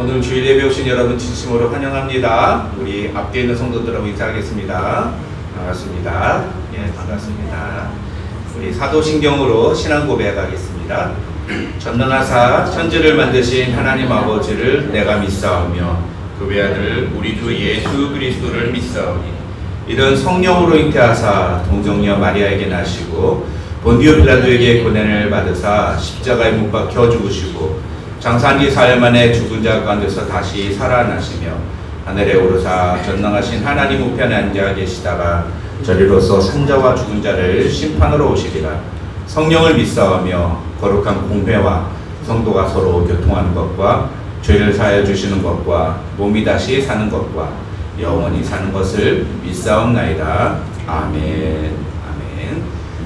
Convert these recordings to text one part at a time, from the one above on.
오늘 주일 예배 오신 여러분 진심으로 환영합니다. 우리 앞뒤에 있는 성도들하고 인사하겠습니다. 반갑습니다. 예, 반갑습니다. 우리 사도신경으로 신앙 고백하겠습니다. 전능하사 천지를 만드신 하나님 아버지를 내가 믿사오며 그 외아들 우리 주 예수 그리스도를 믿사오니 이런 성령으로 잉태하사 동정녀 마리아에게 나시고 본디오 빌라도에게 고난을 받으사 십자가에 못 박혀 죽으시고 장사한 지 4일 만에 죽은 자 가운데서 다시 살아나시며 하늘에 오르사 전능하신 하나님 우편에 앉아 계시다가 저리로서 산자와 죽은 자를 심판으로 오시리라. 성령을 믿사오며 거룩한 공회와 성도가 서로 교통하는 것과 죄를 사하여 주시는 것과 몸이 다시 사는 것과 영원히 사는 것을 믿사옵나이다. 아멘. 아멘.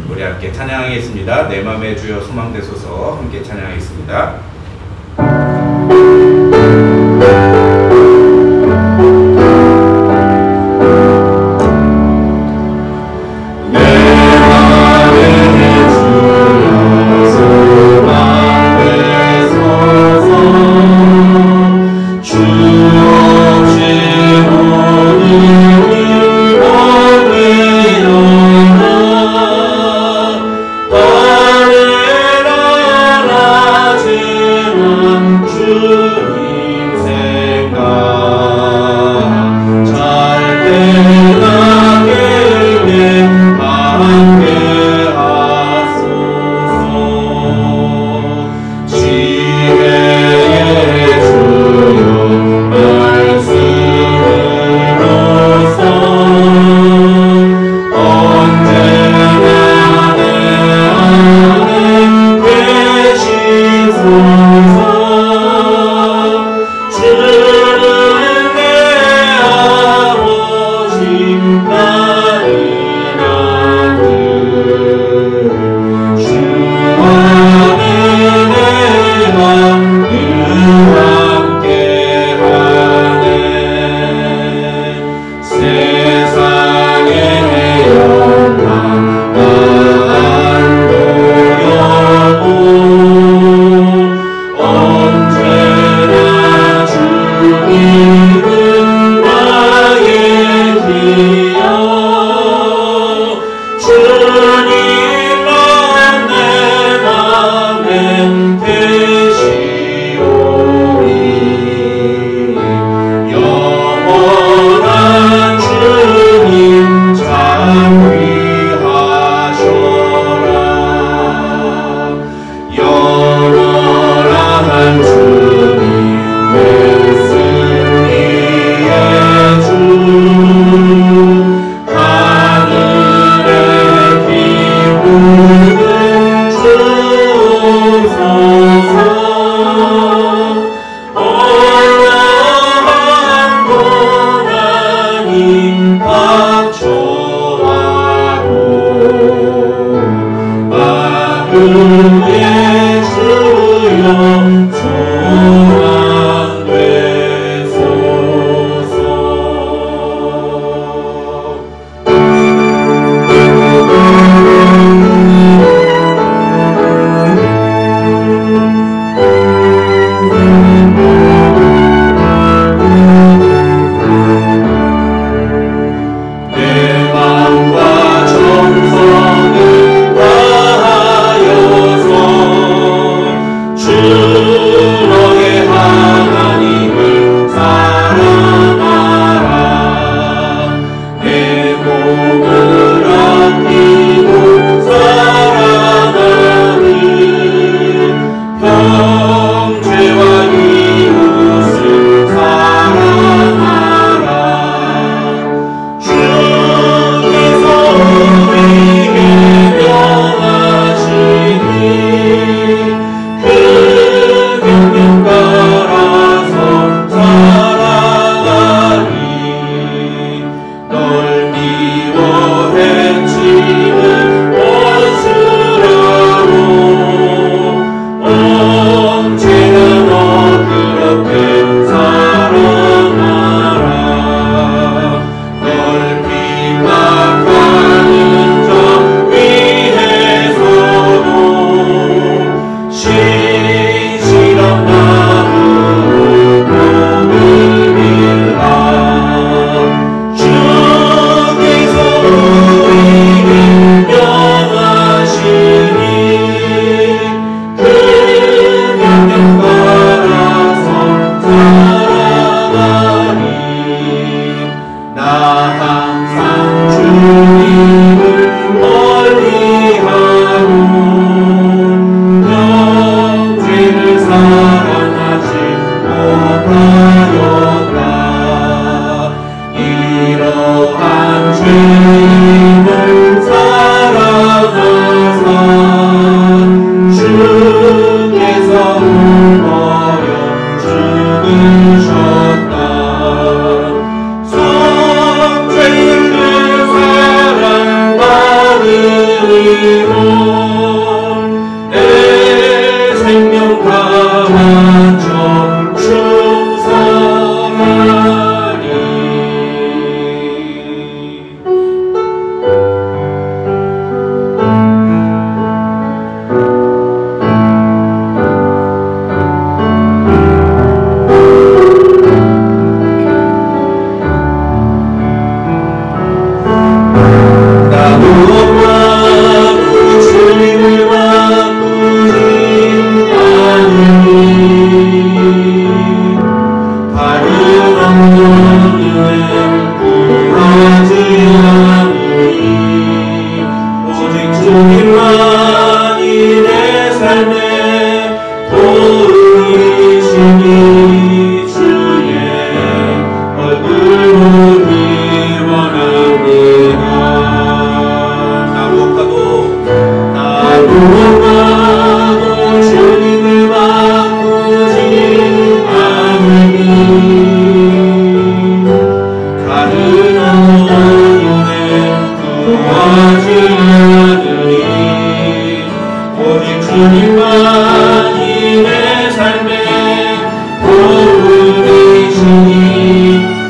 우리 함께 찬양하겠습니다. 내 맘에 주여 소망되소서. 함께 찬양하겠습니다. 정성을 다하여서 주님만이 내 삶의 도움이시니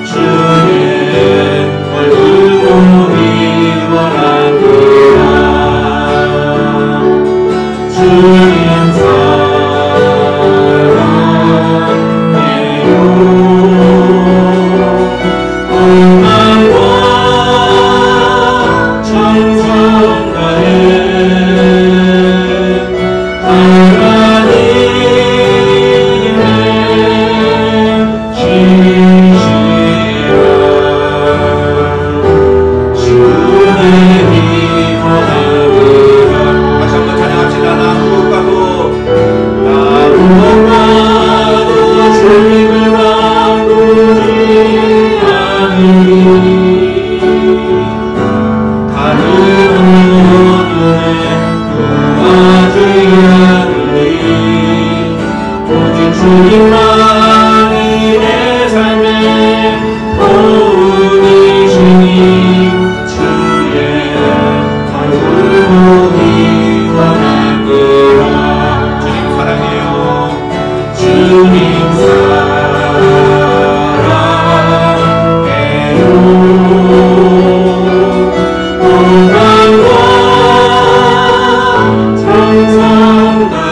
주의 얼굴 보기 원합니다. 주님 사랑해요. 온마음과 정성 다해 주님만이 내 삶의 도움이시니 주의 얼굴 보기 원합니다. 주님 사랑해요. 주님 사랑해요. 온마음과 정성 다해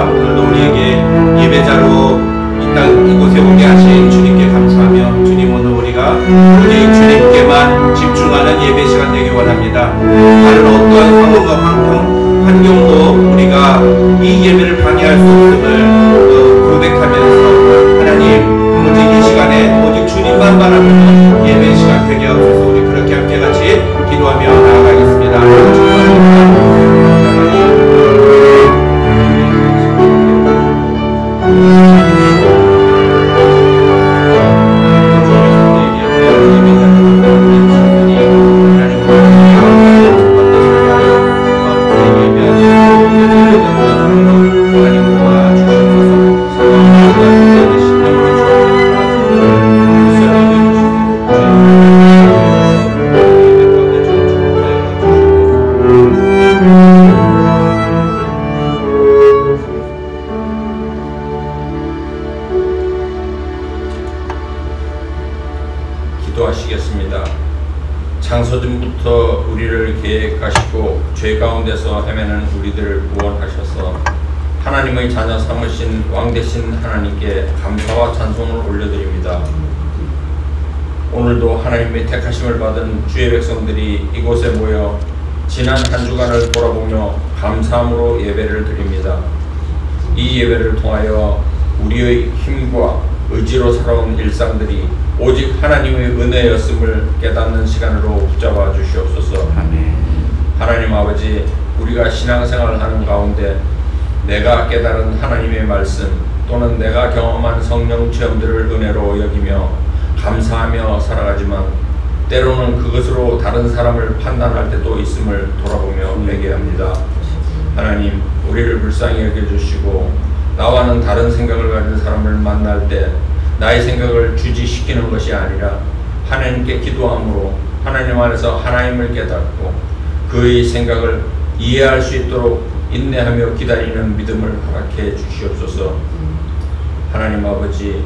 오늘도 우리에게 예배자로 이 땅 이곳에 오게 하신 주님께 감사하며 주님 오늘 우리가 오직 주님께만 집중하는 예배 시간 되기 원합니다. 다른 어떠한 상황과 환경도 우리가 이 예배를 방해할 수 없음을 고백하면서 하나님 오직 이 시간에 오직 주님만 바라보는 예배 시간 되게 하옵소서. 우리 그렇게 함께 같이 기도하며 나아가겠습니다. 기도하시겠습니다. 창세전부터 우리를 계획하시고 죄 가운데서 헤매는 우리들을 구원하셔서 하나님의 자녀 삼으신 왕 되신 하나님께 감사와 찬송을 올려드립니다. 오늘도 하나님의 택하심을 받은 주의 백성들이 이곳에 모여 지난 한 주간을 돌아보며 감사함으로 예배를 드립니다. 이 예배를 통하여 우리의 힘과 의지로 살아온 일상들이 오직 하나님의 은혜였음을 깨닫는 시간으로 붙잡아 주시옵소서. 아멘. 하나님 아버지, 우리가 신앙생활을 하는 가운데 내가 깨달은 하나님의 말씀 또는 내가 경험한 성령 체험들을 은혜로 여기며 감사하며 살아가지만 때로는 그것으로 다른 사람을 판단할 때도 있음을 돌아보며 회개합니다. 하나님, 우리를 불쌍히 여겨주시고 나와는 다른 생각을 가진 사람을 만날 때 나의 생각을 주지시키는 것이 아니라 하나님께 기도함으로 하나님 안에서 하나님을 깨닫고 그의 생각을 이해할 수 있도록 인내하며 기다리는 믿음을 허락해 주시옵소서. 하나님 아버지,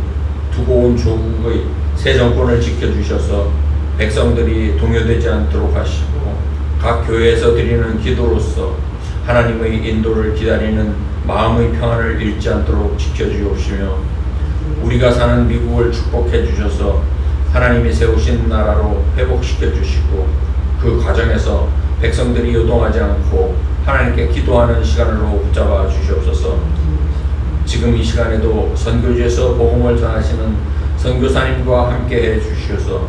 두고 온 조국의 새 정권을 지켜주셔서 백성들이 동요되지 않도록 하시고 각 교회에서 드리는 기도로서 하나님의 인도를 기다리는 마음의 평안을 잃지 않도록 지켜주옵시며 우리가 사는 미국을 축복해 주셔서 하나님이 세우신 나라로 회복시켜 주시고 그 과정에서 백성들이 요동하지 않고 하나님께 기도하는 시간으로 붙잡아 주시옵소서. 지금 이 시간에도 선교지에서 복음을 전하시는 선교사님과 함께 해 주시어서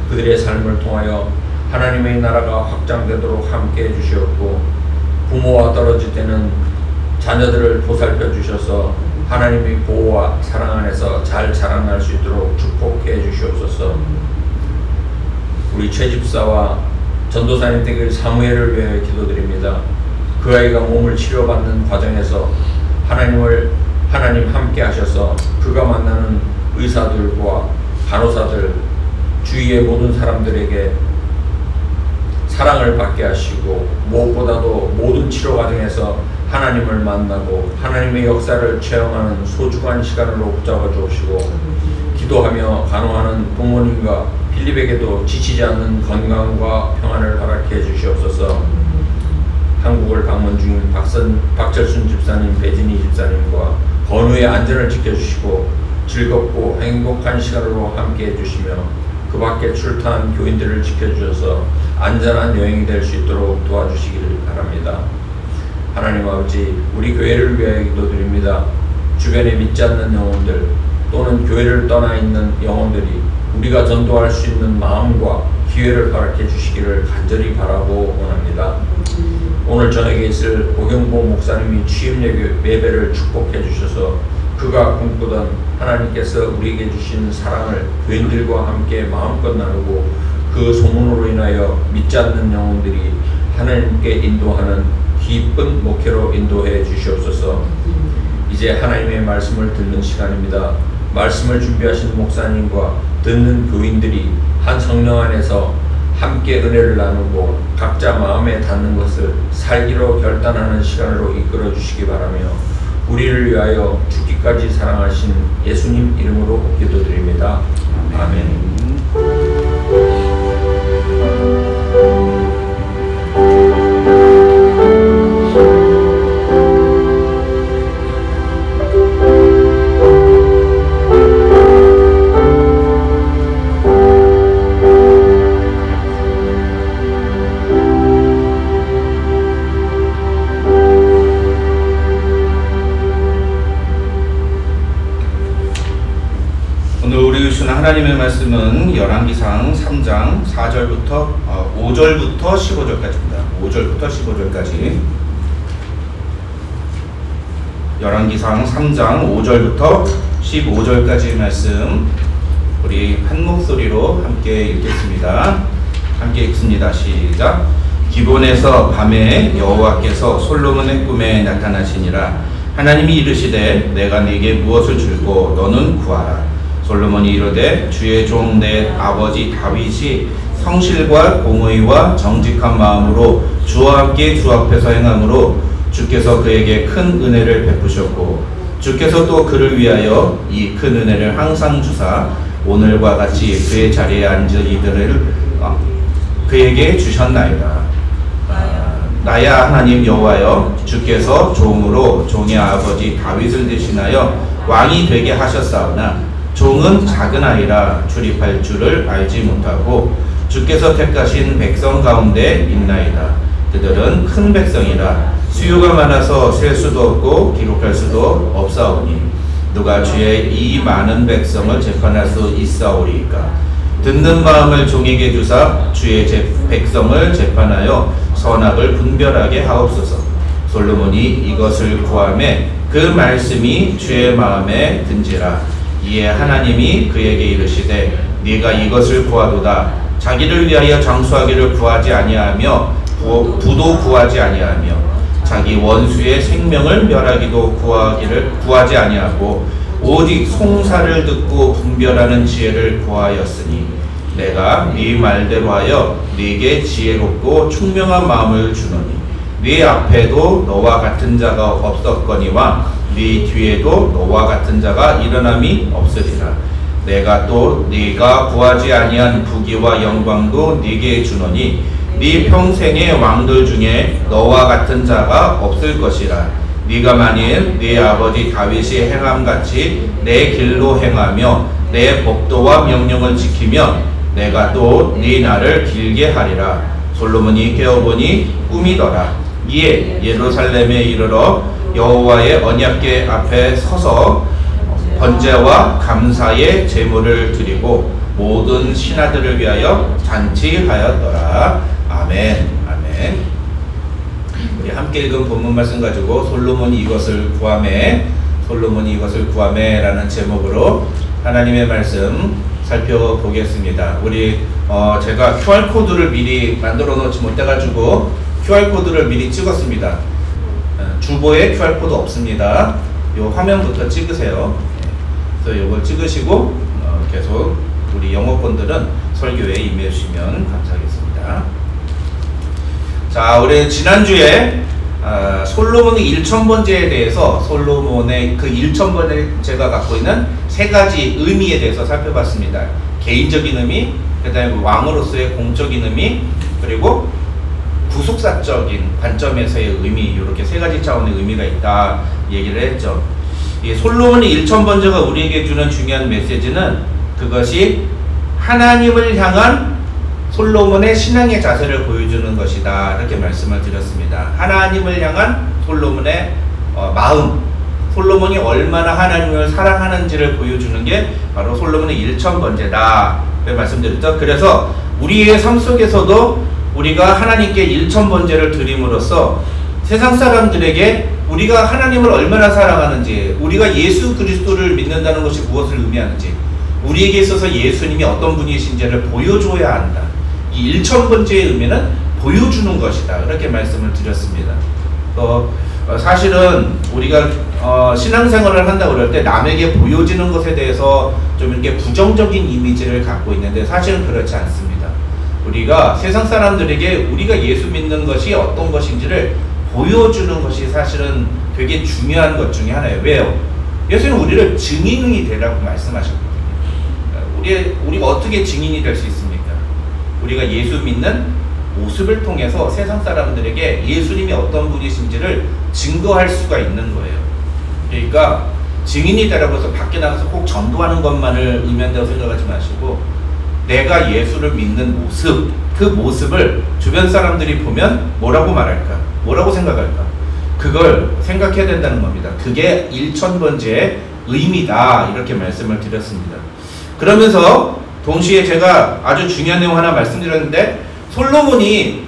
그들의 삶을 통하여 하나님의 나라가 확장되도록 함께 해 주시옵고 부모와 떨어질 때는 자녀들을 보살펴 주셔서 하나님의 보호와 사랑 안에서 잘 자라날 수 있도록 축복해 주시옵소서. 우리 최 집사와 전도사님 댁의 사무엘을 위해 기도드립니다. 그 아이가 몸을 치료받는 과정에서 하나님 함께 하셔서 그가 만나는 의사들과 간호사들 주위의 모든 사람들에게 사랑을 받게 하시고 무엇보다도 모든 치료 과정에서 하나님을 만나고 하나님의 역사를 체험하는 소중한 시간으로 붙잡아 주옵시고 기도하며 간호하는 부모님과 필립에게도 지치지 않는 건강과 평안을 허락해 주시옵소서. 한국을 방문 중인 박철순 집사님, 배진희 집사님과 건우의 안전을 지켜주시고 즐겁고 행복한 시간으로 함께 해주시며 그 밖에 출타한 교인들을 지켜주셔서 안전한 여행이 될 수 있도록 도와주시기를 바랍니다. 하나님 아버지, 우리 교회를 위하여 기도드립니다. 주변에 믿지 않는 영혼들 또는 교회를 떠나 있는 영혼들이 우리가 전도할 수 있는 마음과 기회를 허락해 주시기를 간절히 바라고 원합니다. 오늘 저녁에 있을 오경보 목사님이 취임 예배를 축복해 주셔서 그가 꿈꾸던 하나님께서 우리에게 주신 사랑을 교인들과 함께 마음껏 나누고 그 소문으로 인하여 믿지 않는 영혼들이 하나님께 인도하는 기쁜 목회로 인도해 주시옵소서. 이제 하나님의 말씀을 듣는 시간입니다. 말씀을 준비하신 목사님과 듣는 교인들이 한 성령 안에서 함께 은혜를 나누고 각자 마음에 닿는 것을 살기로 결단하는 시간으로 이끌어 주시기 바라며 우리를 위하여 죽기까지 사랑하신 예수님 이름으로 기도드립니다. 아멘. 하나님의 말씀은 열왕기상 3장 4절부터 5절부터 15절까지입니다. 5절부터 15절까지. 열왕기상 3장 5절부터 15절까지 말씀 우리 한 목소리로 함께 읽겠습니다. 함께 읽습니다. 시작. 기본에서 밤에 여호와께서 솔로몬의 꿈에 나타나시니라. 하나님이 이르시되 내가 네게 무엇을 줄고 너는 구하라. 솔로몬이 이르되 주의 종 내 아버지 다윗이 성실과 공의와 정직한 마음으로 주와 함께 주 앞에서 행함으로 주께서 그에게 큰 은혜를 베푸셨고 주께서 또 그를 위하여 이 큰 은혜를 항상 주사 오늘과 같이 그의 자리에 앉은 이들을 그에게 주셨나이다. 나야 하나님 여호와여 주께서 종으로 종의 아버지 다윗을 대신하여 왕이 되게 하셨사오나 종은 작은 아이라 출입할 줄을 알지 못하고 주께서 택하신 백성 가운데 있나이다. 그들은 큰 백성이라 수요가 많아서 셀 수도 없고 기록할 수도 없사오니 누가 주의 이 많은 백성을 재판할 수 있사오리이까. 듣는 마음을 종에게 주사 주의 백성을 재판하여 선악을 분별하게 하옵소서. 솔로몬이 이것을 구하매 그 말씀이 주의 마음에 든지라. 이에 하나님이 그에게 이르시되 네가 이것을 구하도다. 자기를 위하여 장수하기를 구하지 아니하며 부도 구하지 아니하며 자기 원수의 생명을 멸하기도 구하지 아니하고 오직 송사를 듣고 분별하는 지혜를 구하였으니 내가 네 말대로 하여 네게 지혜롭고 총명한 마음을 주노니 네 앞에도 너와 같은 자가 없었거니와 네 뒤에도 너와 같은 자가 일어남이 없으리라. 내가 또 네가 구하지 아니한 부귀와 영광도 네게 주노니 네 평생의 왕들 중에 너와 같은 자가 없을 것이라. 네가 만일 네 아버지 다윗이 행함같이 내 길로 행하며 내 법도와 명령을 지키면 내가 또 네 날을 길게 하리라. 솔로몬이 깨어보니 꿈이더라. 이에 예루살렘에 이르러 여호와의 언약궤 앞에 서서 번제와 감사의 제물을 드리고 모든 신하들을 위하여 잔치하였더라. 아멘. 아멘. 우리 함께 읽은 본문 말씀 가지고 솔로몬이 이것을 구하매 라는 제목으로 하나님의 말씀 살펴보겠습니다. 우리 제가 QR코드를 미리 만들어 놓지 못해가지고 QR코드를 미리 찍었습니다. 주보에 QR코드 없습니다. 요 화면부터 찍으세요. 그래서 이걸 찍으시고 계속 우리 영어권들은 설교에 임해 주시면 감사하겠습니다. 자, 우리 지난주에 솔로몬의 1000번제에 대해서 솔로몬의 그 1000번제가 갖고 있는 세 가지 의미에 대해서 살펴봤습니다. 개인적인 의미, 그 다음에 왕으로서의 공적인 의미, 그리고 구속사적인 관점에서의 의미, 이렇게 세 가지 차원의 의미가 있다 얘기를 했죠. 이 솔로몬의 1000번제가 우리에게 주는 중요한 메시지는 그것이 하나님을 향한 솔로몬의 신앙의 자세를 보여주는 것이다, 이렇게 말씀을 드렸습니다. 하나님을 향한 솔로몬의 마음, 솔로몬이 얼마나 하나님을 사랑하는지를 보여주는 게 바로 솔로몬의 1000번제다 말씀드렸죠. 그래서 우리의 삶 속에서도 우리가 하나님께 1000번제를 드림으로써 세상 사람들에게 우리가 하나님을 얼마나 사랑하는지, 우리가 예수 그리스도를 믿는다는 것이 무엇을 의미하는지, 우리에게 있어서 예수님이 어떤 분이신지를 보여줘야 한다. 이 1000번제의 의미는 보여주는 것이다, 이렇게 말씀을 드렸습니다. 사실은 우리가 신앙생활을 한다고 그럴 때 남에게 보여지는 것에 대해서 좀 이렇게 부정적인 이미지를 갖고 있는데 사실은 그렇지 않습니다. 우리가 세상 사람들에게 우리가 예수 믿는 것이 어떤 것인지를 보여주는 것이 사실은 되게 중요한 것 중에 하나예요. 왜요? 예수님은 우리를 증인이 되라고 말씀하셨거든요. 우리가 어떻게 증인이 될 수 있습니까? 우리가 예수 믿는 모습을 통해서 세상 사람들에게 예수님이 어떤 분이신지를 증거할 수가 있는 거예요. 그러니까 증인이 되라고 해서 밖에 나가서 꼭 전도하는 것만을 의미한다고 생각하지 마시고 내가 예수를 믿는 모습, 그 모습을 주변 사람들이 보면 뭐라고 말할까? 뭐라고 생각할까? 그걸 생각해야 된다는 겁니다. 그게 1000번제의 의미다, 이렇게 말씀을 드렸습니다. 그러면서 동시에 제가 아주 중요한 내용 하나 말씀드렸는데, 솔로몬이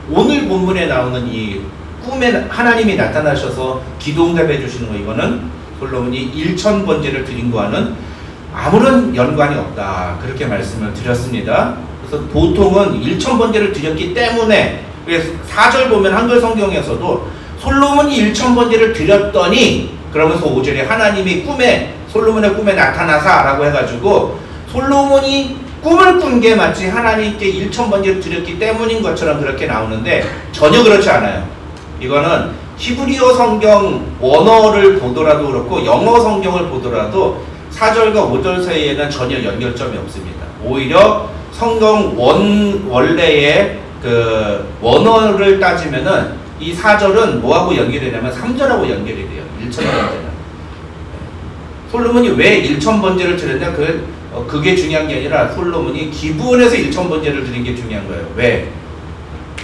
오늘 본문에 나오는 이 꿈에 하나님이 나타나셔서 기도응답해 주시는 거, 이거는 솔로몬이 1000번제를 드린 거와는 아무런 연관이 없다, 그렇게 말씀을 드렸습니다. 그래서 보통은 1000번제를 드렸기 때문에, 그래서 4절 보면 한글 성경에서도 솔로몬이 1000번제를 드렸더니, 그러면서 5절에 하나님이 솔로몬의 꿈에 나타나사 라고 해가지고 솔로몬이 꿈을 꾼 게 마치 하나님께 1000번제를 드렸기 때문인 것처럼 그렇게 나오는데 전혀 그렇지 않아요. 이거는 히브리어 성경 원어를 보더라도 그렇고 영어 성경을 보더라도 4절과 5절 사이에는 전혀 연결점이 없습니다. 오히려 성경 원래의 그 원어를 따지면은 이 4절은 뭐하고 연결이 되냐면 3절하고 연결이 돼요. 1000번제는. 솔로몬이 왜 1000번제를 드렸냐? 그게 중요한 게 아니라 솔로몬이 기브온에서 1000번제를 드린 게 중요한 거예요. 왜?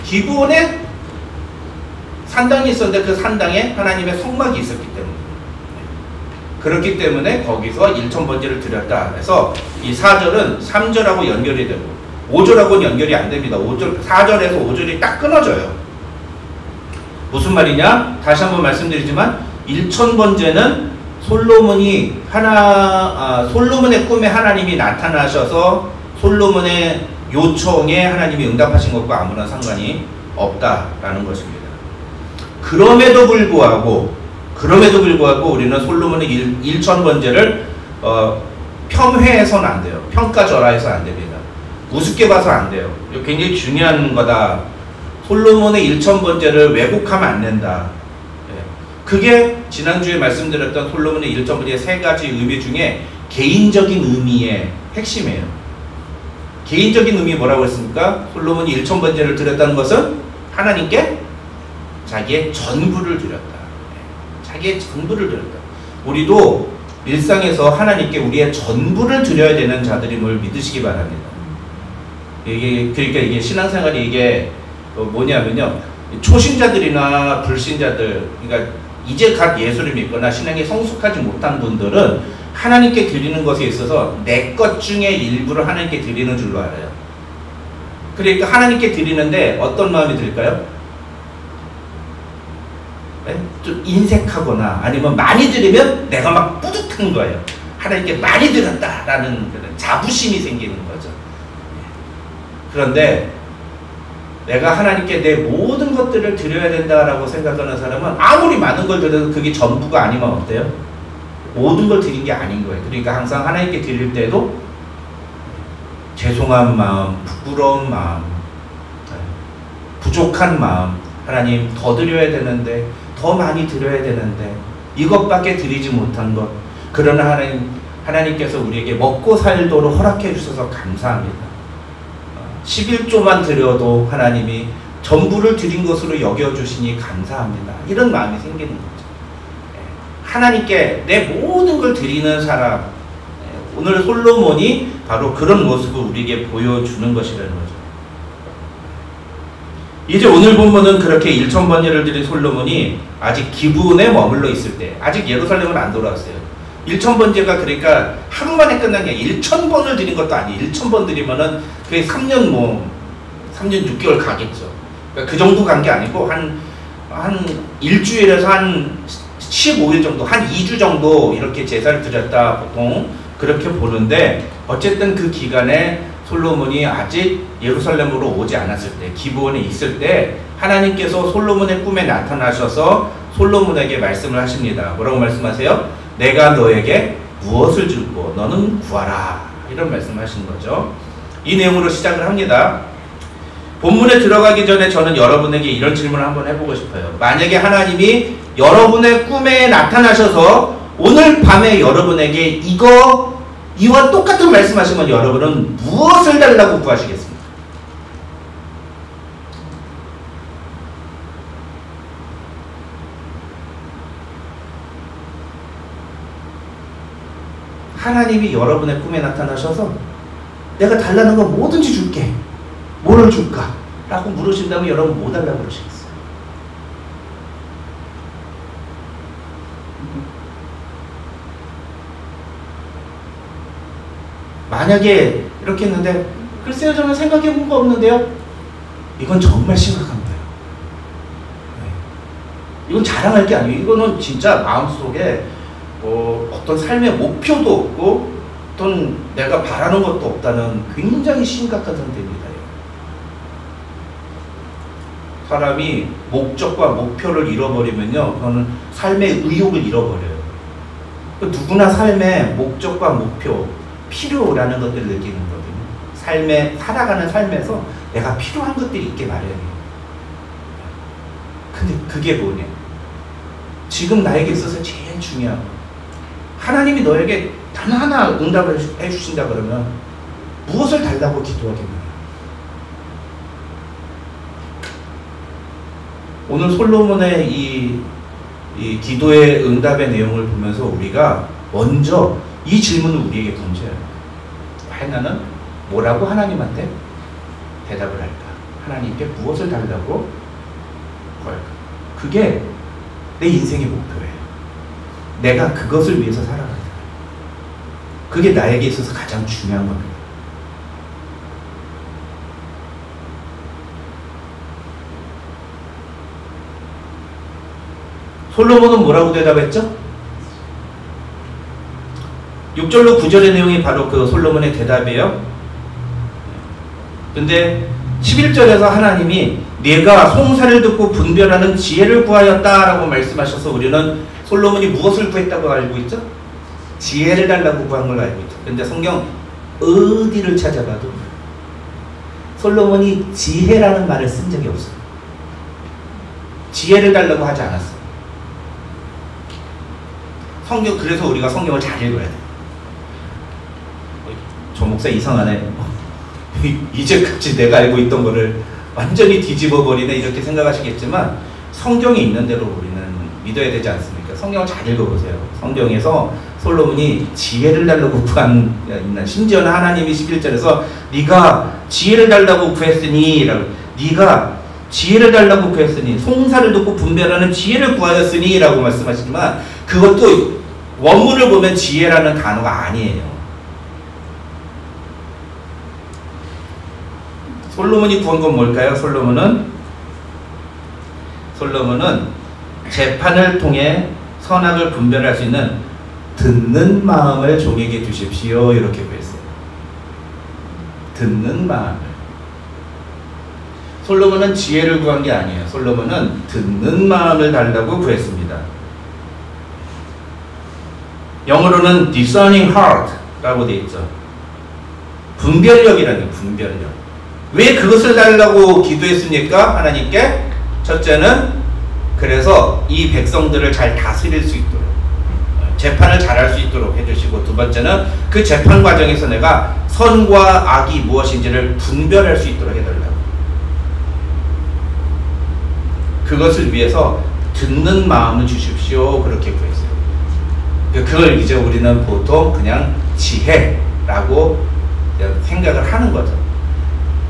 기브온에 산당이 있었는데 그 산당에 하나님의 성막이 있었기 때문에. 그렇기 때문에 거기서 1000번제를 드렸다. 그래서 이 4절은 3절하고 연결이 되고 5절하고는 연결이 안 됩니다. 4절에서 5절이 딱 끊어져요. 무슨 말이냐? 다시 한번 말씀드리지만 1000번제는 솔로몬의 꿈에 하나님이 나타나셔서 솔로몬의 요청에 하나님이 응답하신 것과 아무런 상관이 없다라는 것입니다. 그럼에도 불구하고 우리는 솔로몬의 1000번제를 폄훼해서는 안 돼요. 평가절하해서 안 됩니다. 우습게 봐서 안 돼요. 이거 굉장히 중요한 거다. 솔로몬의 1000번제를 왜곡하면 안 된다. 그게 지난주에 말씀드렸던 솔로몬의 1000번제의 세 가지 의미 중에 개인적인 의미의 핵심이에요. 개인적인 의미 뭐라고 했습니까? 솔로몬이 1000번제를 드렸다는 것은 하나님께 자기의 전부를 드렸다. 자기의 전부를 드렸다. 우리도 일상에서 하나님께 우리의 전부를 드려야 되는 자들임을 믿으시기 바랍니다. 그러니까 이게 신앙생활이 이게 뭐냐면요. 초신자들이나 불신자들, 그러니까 이제 갓 예수를 믿거나 신앙이 성숙하지 못한 분들은 하나님께 드리는 것에 있어서 내 것 중에 일부를 하나님께 드리는 줄로 알아요. 그러니까 하나님께 드리는데 어떤 마음이 들까요? 네? 좀 인색하거나 아니면 많이 드리면 내가 막 뿌듯한 거예요. 하나님께 많이 드렸다라는 그런 자부심이 생기는 거죠. 그런데 내가 하나님께 내 모든 것들을 드려야 된다라고 생각하는 사람은 아무리 많은 걸 드려도 그게 전부가 아니면 어때요? 모든 걸 드린 게 아닌 거예요. 그러니까 항상 하나님께 드릴 때도 죄송한 마음, 부끄러운 마음, 부족한 마음, 하나님 더 드려야 되는데, 더 많이 드려야 되는데 이것밖에 드리지 못한 것, 그러나 하나님께서 우리에게 먹고 살도록 허락해 주셔서 감사합니다. 11조만 드려도 하나님이 전부를 드린 것으로 여겨주시니 감사합니다. 이런 마음이 생기는 거죠. 하나님께 내 모든 걸 드리는 사람, 오늘 솔로몬이 바로 그런 모습을 우리에게 보여주는 것이라는 거죠. 이제 오늘 본문은 그렇게 1000번제를 드린 솔로몬이 아직 기브온에 머물러 있을 때, 아직 예루살렘을 안 돌아왔어요. 1000번제가 그러니까 하루 만에 끝난 게 1000번을 드린 것도 아니에요. 1000번 드리면은 그게 3년 6개월 가겠죠. 그러니까 그 정도 간 게 아니고 한 일주일에서 한 15일 정도, 한 2주 정도 이렇게 제사를 드렸다 보통 그렇게 보는데, 어쨌든 그 기간에 솔로몬이 아직 예루살렘으로 오지 않았을 때, 기브온에 있을 때 하나님께서 솔로몬의 꿈에 나타나셔서 솔로몬에게 말씀을 하십니다. 뭐라고 말씀하세요? 내가 너에게 무엇을 줄고 너는 구하라. 이런 말씀을 하신 거죠. 이 내용으로 시작을 합니다. 본문에 들어가기 전에 저는 여러분에게 이런 질문을 한번 해보고 싶어요. 만약에 하나님이 여러분의 꿈에 나타나셔서 오늘 밤에 여러분에게 이와 똑같은 말씀하시면 여러분은 무엇을 달라고 구하시겠습니까? 하나님이 여러분의 꿈에 나타나셔서 내가 달라는 건 뭐든지 줄게. 뭐를 줄까? 라고 물으신다면 여러분 뭐 달라고 그러시겠어요? 만약에 이렇게 했는데 글쎄요 저는 생각해 본 거 없는데요. 이건 정말 심각한 거예요. 이건 자랑할 게 아니에요. 이거는 진짜 마음속에 어떤 삶의 목표도 없고 어떤 내가 바라는 것도 없다는 굉장히 심각한 상태입니다. 사람이 목적과 목표를 잃어버리면요, 그거는 삶의 의욕을 잃어버려요. 누구나 삶의 목적과 목표, 필요라는 것들을 느끼는 거거든요. 살아가는 삶에서 내가 필요한 것들이 있게 마련이에요. 근데 그게 뭐냐? 지금 나에게 있어서 제일 중요한 거. 하나님이 너에게 단 하나 응답을 해주신다 그러면 무엇을 달라고 기도하겠느냐? 오늘 솔로몬의 이 기도의 응답의 내용을 보면서 우리가 먼저 이 질문을 우리에게 던져야 합니다. 과연 나는 뭐라고 하나님한테 대답을 할까? 하나님께 무엇을 달라고 구할까? 그게 내 인생의 목표예요. 내가 그것을 위해서 살아가야 돼. 그게 나에게 있어서 가장 중요한 겁니다. 솔로몬은 뭐라고 대답했죠? 6절로 9절의 내용이 바로 그 솔로몬의 대답이에요. 근데 11절에서 하나님이 네가 송사를 듣고 분별하는 지혜를 구하였다라고 말씀하셔서 우리는 솔로몬이 무엇을 구했다고 알고 있죠? 지혜를 달라고 구한 걸로 알고 있죠. 근데 성경 어디를 찾아봐도 솔로몬이 지혜라는 말을 쓴 적이 없어요. 지혜를 달라고 하지 않았어요. 성경, 그래서 우리가 성경을 잘 읽어야 돼요. 저 목사 이상하네. 이제까지 내가 알고 있던 거를 완전히 뒤집어 버리네 이렇게 생각하시겠지만 성경에 있는 대로 우리는 믿어야 되지 않습니까? 성경을 잘 읽어보세요. 성경에서 솔로몬이 지혜를 달라고 구한 있나? 심지어는 하나님이 11절에서 네가 지혜를 달라고 구했으니 라고, 네가 지혜를 달라고 구했으니 송사를 듣고 분별하는 지혜를 구하였으니 라고 말씀하시지만 그것도 원문을 보면 지혜라는 단어가 아니에요. 솔로몬이 구한 건 뭘까요? 솔로몬은 재판을 통해 선악을 분별할 수 있는 듣는 마음을 종에게 주십시오 이렇게 구했어요. 듣는 마음을. 솔로몬은 지혜를 구한 게 아니에요. 솔로몬은 듣는 마음을 달라고 구했습니다. 영어로는 discerning heart 라고 되어 있죠. 분별력이라는 거예요. 분별력. 왜 그것을 달라고 기도했습니까? 하나님께? 첫째는 그래서 이 백성들을 잘 다스릴 수 있도록, 재판을 잘할 수 있도록 해주시고, 두 번째는 그 재판 과정에서 내가 선과 악이 무엇인지를 분별할 수 있도록 해달라고. 그것을 위해서 듣는 마음을 주십시오 그렇게 구했어요. 그걸 이제 우리는 보통 그냥 지혜라고 생각을 하는 거죠.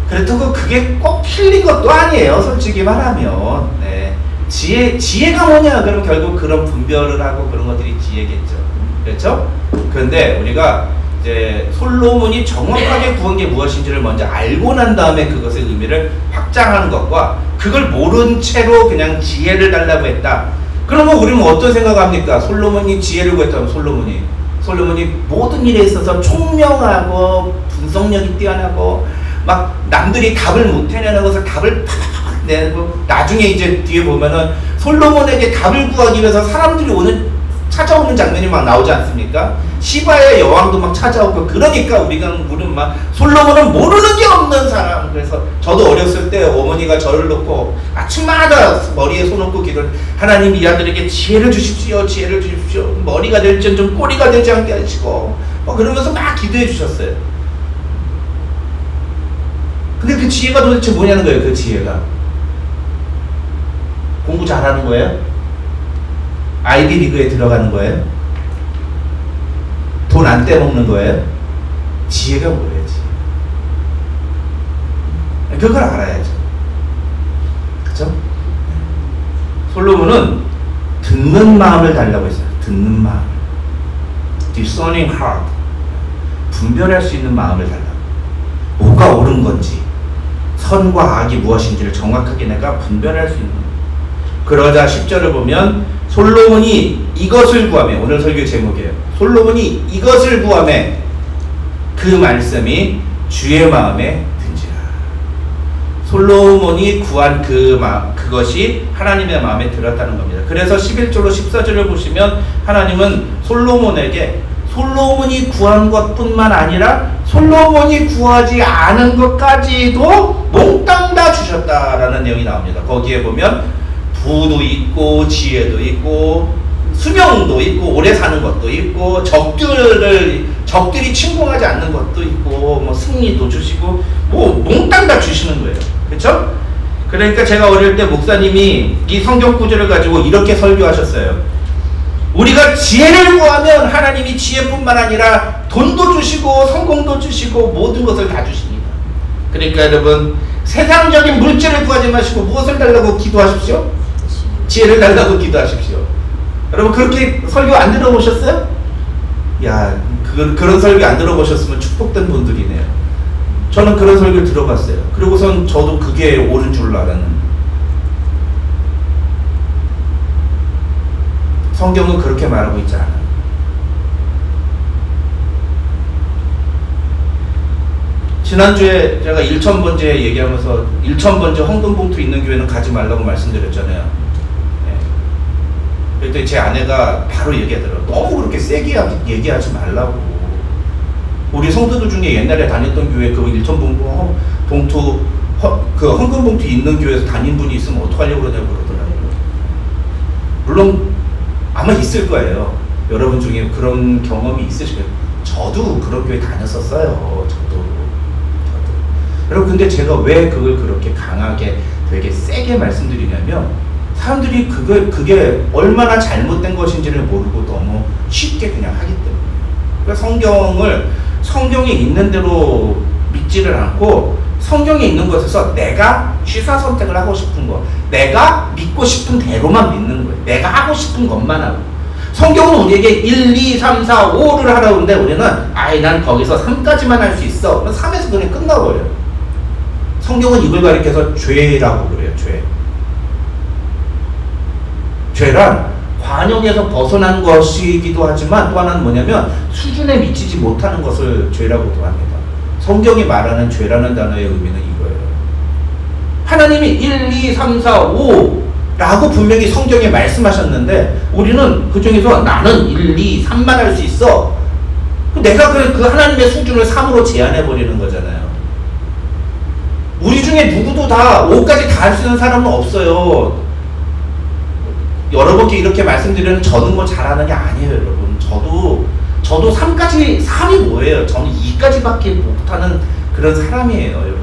그렇다고 그게 꼭 틀린 것도 아니에요. 솔직히 말하면. 네. 지혜가 뭐냐? 그럼 결국 그런 분별을 하고 그런 것들이 지혜겠죠. 그렇죠? 그런데 우리가 이제 솔로몬이 정확하게 구한 게 무엇인지를 먼저 알고 난 다음에 그것의 의미를 확장하는 것과 그걸 모른 채로 그냥 지혜를 달라고 했다. 그러면 우리는 어떤 생각합니까? 솔로몬이 지혜를 구했다면 솔로몬이 모든 일에 있어서 총명하고 분석력이 뛰어나고 막 남들이 답을 못 해내는 것을 답을 팍팍 내고, 나중에 이제 뒤에 보면은 솔로몬에게 답을 구하기 위해서 사람들이 찾아오는 장면이 막 나오지 않습니까? 시바의 여왕도 막 찾아오고. 그러니까 우리는 막 솔로몬은 모르는 게 없는 사람. 그래서 저도 어렸을 때 어머니가 저를 놓고 아침마다 머리에 손 얹고 기도를, 하나님 이 아들에게 지혜를 주십시오, 지혜를 주십시오. 머리가 될지언정 꼬리가 되지 않게 하시고 그러면서 막 기도해 주셨어요. 근데 그 지혜가 도대체 뭐냐는 거예요. 그 지혜가 공부 잘하는 거예요? 아이비리그에 들어가는 거예요? 돈 안 떼먹는 거예요? 지혜가 뭐예요? 지혜. 그걸 알아야죠. 그쵸? 솔로몬은 듣는 마음을 달라고 했어요. 듣는 마음. discerning heart. 분별할 수 있는 마음을 달라고. 뭐가 옳은 건지, 선과 악이 무엇인지를 정확하게 내가 분별할 수 있는 거예요. 그러자 10절을 보면 솔로몬이 이것을 구하며, 오늘 설교 제목이에요. 솔로몬이 이것을 구하며 그 말씀이 주의 마음에 든지라. 솔로몬이 구한 그것이 하나님의 마음에 들었다는 겁니다. 그래서 11절로 14절을 보시면 하나님은 솔로몬에게 솔로몬이 구한 것뿐만 아니라 솔로몬이 구하지 않은 것까지도 몽땅 다 주셨다라는 내용이 나옵니다. 거기에 보면 부도 있고 지혜도 있고 수명도 있고 오래 사는 것도 있고 적들이 침공하지 않는 것도 있고 승리도 주시고 몽땅 다 주시는 거예요. 그렇죠? 그러니까 제가 어릴 때 목사님이 이 성경 구절을 가지고 이렇게 설교하셨어요. 우리가 지혜를 구하면 하나님이 지혜뿐만 아니라 돈도 주시고 성공도 주시고 모든 것을 다 주십니다. 그러니까 여러분, 세상적인 물질을 구하지 마시고 무엇을 달라고 기도하십시오? 지혜를 달라고 기도하십시오. 여러분, 그렇게 설교 안 들어보셨어요? 야, 그런 설교 안 들어보셨으면 축복된 분들이네요. 저는 그런 설교 들어봤어요. 그리고선 저도 그게 옳은 줄 알았는데, 성경은 그렇게 말하고 있지 않아요. 지난주에 제가 1000번째 얘기하면서 1000번째 헌금봉투 있는 교회는 가지 말라고 말씀드렸잖아요. 네. 그랬더니 제 아내가 바로 얘기하더라고요. 너무 그렇게 세게 얘기하지 말라고. 우리 성도들 중에 옛날에 다녔던 교회 그 1000봉투 그 헌금봉투 있는 교회에서 다닌 분이 있으면 어떡하려고 그러냐고 그러더라고요. 물론 아마 있을 거예요. 여러분 중에 그런 경험이 있으실 거예요. 저도 그런 교회 다녔었어요. 저도. 여러분, 근데 제가 왜 그걸 그렇게 강하게 되게 세게 말씀드리냐면, 사람들이 그게 얼마나 잘못된 것인지를 모르고 너무 쉽게 그냥 하기 때문에. 그러니까 성경에 있는 대로 믿지를 않고, 성경에 있는 것에서 내가 취사 선택을 하고 싶은 거, 내가 믿고 싶은 대로만 믿는 거예요. 내가 하고 싶은 것만 하고. 성경은 우리에게 1, 2, 3, 4, 5를 하라는데 우리는 난 거기서 3까지만 할 수 있어. 3에서 그냥 끝나버려요. 성경은 이걸 가리켜서 죄라고 그래요. 죄란 관용에서 벗어난 것이기도 하지만 또 하나는 뭐냐면 수준에 미치지 못하는 것을 죄라고도 합니다. 성경이 말하는 죄라는 단어의 의미는 이거예요. 하나님이 1, 2, 3, 4, 5 라고 분명히 성경에 말씀하셨는데 우리는 그 중에서 나는 1, 2, 3만 할 수 있어. 내가 그 하나님의 수준을 3으로 제한해버리는 거잖아요. 우리 중에 누구도 다 5까지 다 할 수 있는 사람은 없어요. 여러분께 이렇게 말씀드리는 저는 뭐 잘하는 게 아니에요, 여러분. 저도 3이 뭐예요? 저는 2까지밖에 못하는 그런 사람이에요, 여러분.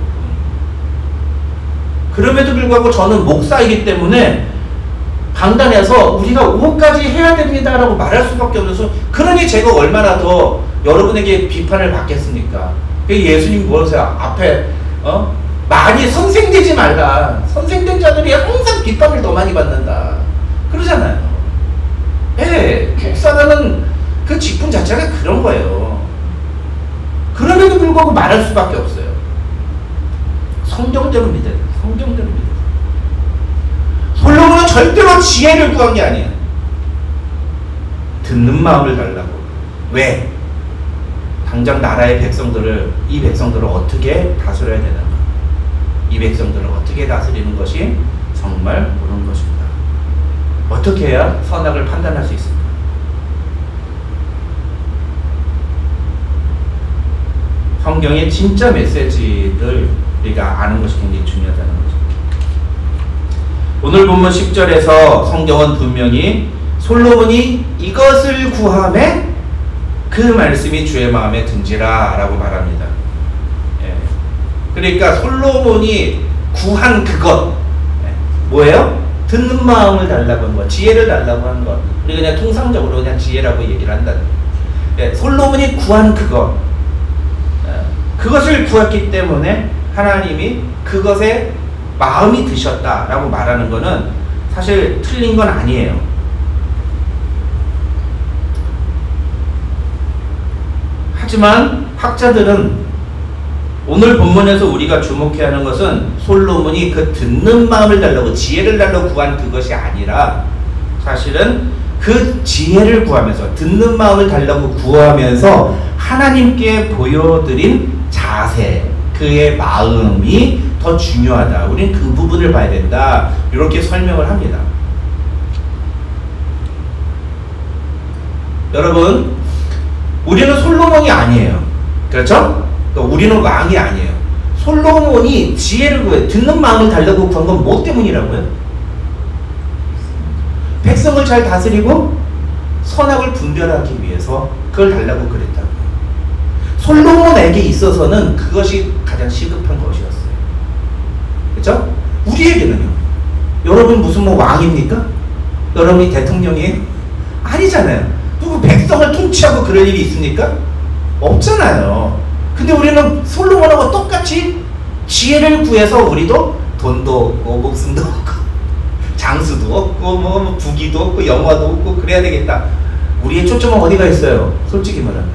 그럼에도 불구하고 저는 목사이기 때문에 강단에서 우리가 5까지 해야 됩니다라고 말할 수밖에 없어서, 그러니 제가 얼마나 더 여러분에게 비판을 받겠습니까? 예수님 뭐하세요? 앞에 많이 선생되지 말라. 선생된 자들이 항상 비판을 더 많이 받는다. 그러잖아요. 네, 목사라는 그 직분 자체가 그런 거예요. 그럼에도 불구하고 말할 수밖에 없어요. 성경대로 믿어야 돼요. 성경대로 믿어야 돼요. 솔로몬은 절대로 지혜를 구한 게 아니에요. 듣는 마음을 달라고. 왜? 당장 나라의 이 백성들을 어떻게 다스려야 되는가? 이 백성들을 어떻게 다스리는 것이 정말 옳은 것입니다. 어떻게 해야 선악을 판단할 수 있습니까? 성경의 진짜 메시지를 우리가 아는 것이 굉장히 중요하다는 거죠. 오늘 본문 10절에서 성경은 분명히 솔로몬이 이것을 구하매 그 말씀이 주의 마음에 든지라 라고 말합니다. 그러니까 솔로몬이 구한 그것 뭐예요? 듣는 마음을 달라고 한 것, 지혜를 달라고 한 것. 우리 그냥 통상적으로 그냥 지혜라고 얘기를 한다는 거예요. 솔로몬이 구한 그것을 구했기 때문에 하나님이 그것에 마음이 드셨다라고 말하는 것은 사실 틀린 건 아니에요. 하지만 학자들은 오늘 본문에서 우리가 주목해야 하는 것은 솔로몬이 그 듣는 마음을 달라고 지혜를 달라고 구한 그것이 아니라 사실은 그 지혜를 구하면서 듣는 마음을 달라고 구하면서 하나님께 보여드린 자세, 그의 마음이 더 중요하다. 우리는 그 부분을 봐야 된다. 이렇게 설명을 합니다. 여러분, 우리는 솔로몬이 아니에요. 그렇죠? 우리는 왕이 아니에요. 솔로몬이 지혜를 구해 듣는 마음을 달라고 구한 건 뭐 때문이라고요? 백성을 잘 다스리고 선악을 분별하기 위해서 그걸 달라고 그랬다고요. 솔로몬에게 있어서는 그것이 가장 시급한 것이었어요. 그렇죠? 우리에게는요. 여러분 무슨 왕입니까? 여러분이 대통령이에요? 아니잖아요. 누구 백성을 통치하고 그럴 일이 있습니까? 없잖아요. 근데 우리는 솔로몬하고 똑같이 지혜를 구해서 우리도 돈도 없고 목숨도 없고 장수도 없고 뭐 부기도 없고 영화도 없고 그래야 되겠다. 우리의 초점은 어디가 있어요? 솔직히 말하면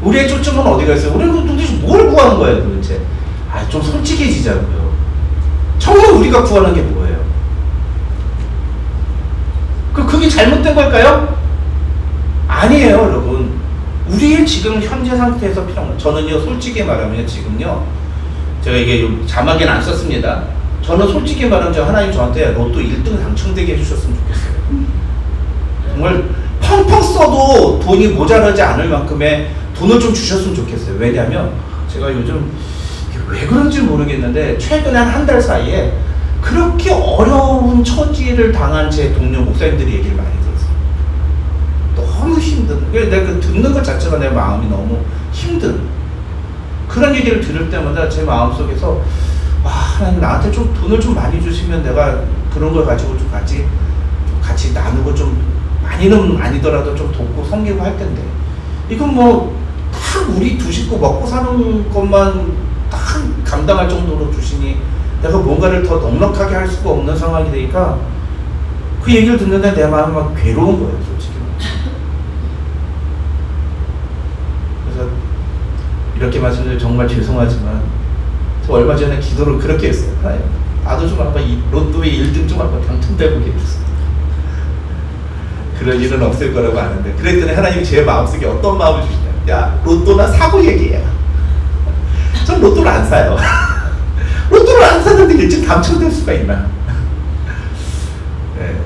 우리의 초점은 어디가 있어요? 우리는 도대체 뭘 구하는 거예요 도대체? 좀 솔직해지자고요. 정말 우리가 구하는 게 뭐예요? 그게 잘못된 걸까요? 아니에요, 여러분. 우리의 지금 현재 상태에서 필요한 거. 저는요, 솔직히 말하면 지금요, 제가 이게 자막에는 안 썼습니다. 저는 솔직히 말하면 하나님 저한테 로또 1등 당첨되게 해주셨으면 좋겠어요. 정말 펑펑 써도 돈이 모자라지 않을 만큼의 돈을 좀 주셨으면 좋겠어요. 왜냐하면 제가 요즘 왜 그런지 모르겠는데 최근에 한 달 사이에 그렇게 어려운 처지를 당한 제 동료 목사님들이 얘기를 많이 들었어요. 너무 힘든, 내가 그 듣는 것 자체가 내 마음이 너무 힘든 그런 얘기를 들을 때마다 제 마음속에서 하나님 나한테 좀 돈을 좀 많이 주시면 내가 그런 걸 가지고 좀 같이 나누고 좀 많이는 아니더라도 좀 돕고 섬기고 할 텐데 이건 뭐 딱 우리 두 식구 먹고 사는 것만 딱 감당할 정도로 주시니 내가 뭔가를 더 넉넉하게 할 수가 없는 상황이 되니까 그 얘기를 듣는데 내 마음이 막 괴로운 거예요, 솔직히. 그래서 이렇게 말씀드리면 정말 죄송하지만 저 얼마 전에 기도를 그렇게 했어요. 하나님, 나도 좀 한번 이 로또의 1등 좀 한번 당첨되고 해주세요. 그런 일은 없을 거라고 아는데 그랬더니 하나님이 제 마음속에 어떤 마음을 주시냐. 야, 로또나 사고 얘기해요. 전 로또를 안 사요. 로또를 안 사는데 일찍 당첨될 수가 있나? 네.